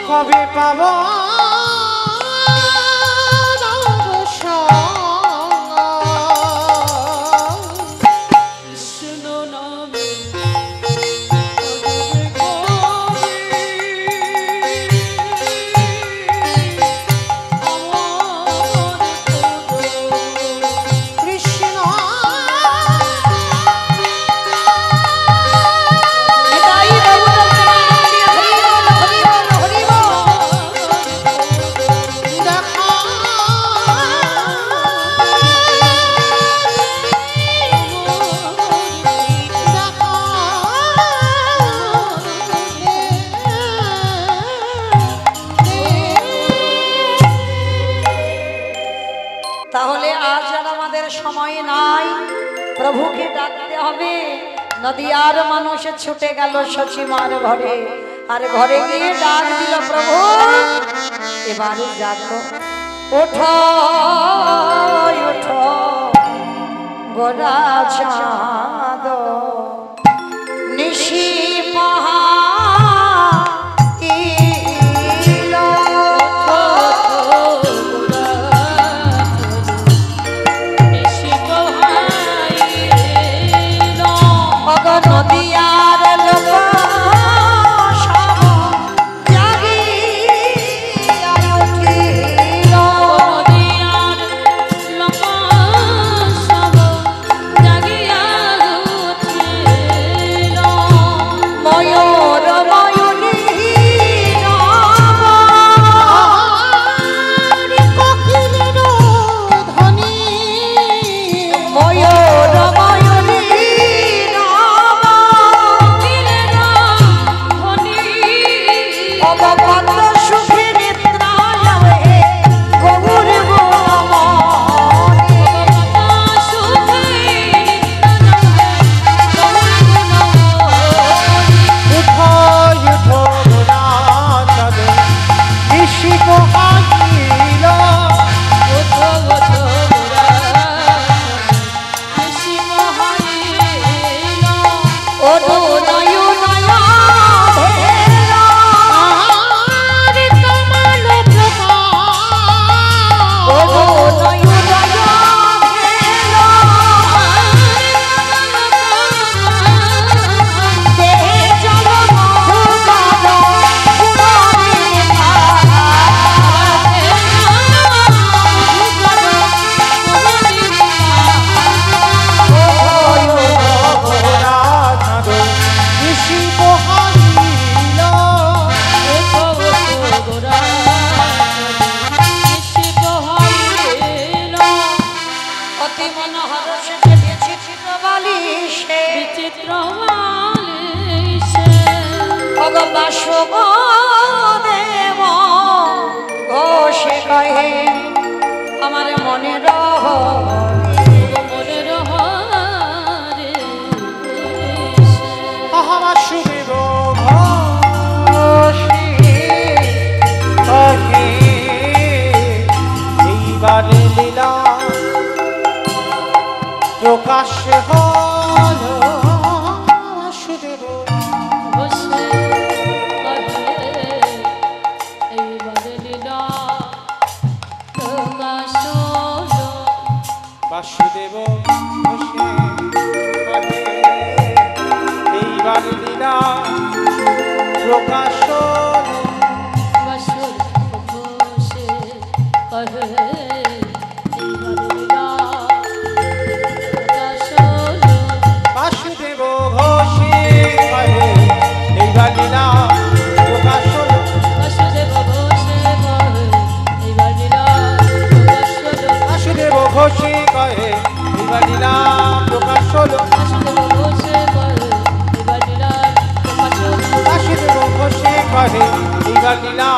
কবে পাব কৃষ্ণ নামে তাহলে আজ আর আমাদের সময় নাই, প্রভুকে ডাকতে হবে। নদিয়ার মানুষ ছুটে গেল সচিমার ঘরে, আর ঘরে গিয়ে ডাক দিল, প্রভু এবারে জাগো, ওঠো ওঠো গোরা চাঁদ, নিশি নদিয়ার লোক সব জাগিয়া উঠিল, নদিয়ার লোক সব জাগিয়া উঠিল, ময়ূর ময়ূরী নাম, কোকিলের ধ্বনি, ময়ূর ময়ূরী নাম, নীলের ধ্বনি, অবগত সুখে নিদ্রায় গৌর গুণমণি, উঠো উঠো গোরা চাঁদ, নিশি পোহাইল, ওঠো নয়ন ভেল, আর কমল প্রকাশ, ওঠো নয়ন ভেল, দেহে চল মধুকর কুমারী গোরা চাঁদ, নিশি পোহাইল, অতি মনোহর সেজে বিচিত্র বালিশে, ভগবাস দেব ঘোষে কহে আমার মনে রহ, বাসুদেব ঘোষে কহে এইবারে লীলা প্রকাশ হল, বাসুদেব বাসুদেব ঘোষে কহে এইবারে লীলা প্রকাশ হল, বাসুদেব ঘোষে কহে এইবার লীলা প্রকাশ হল, বাসুদেব ঘোষে কহে এইবার লীলা প্রকাশ হল, বাসুদেব ঘোষে কহে এইবার লীলা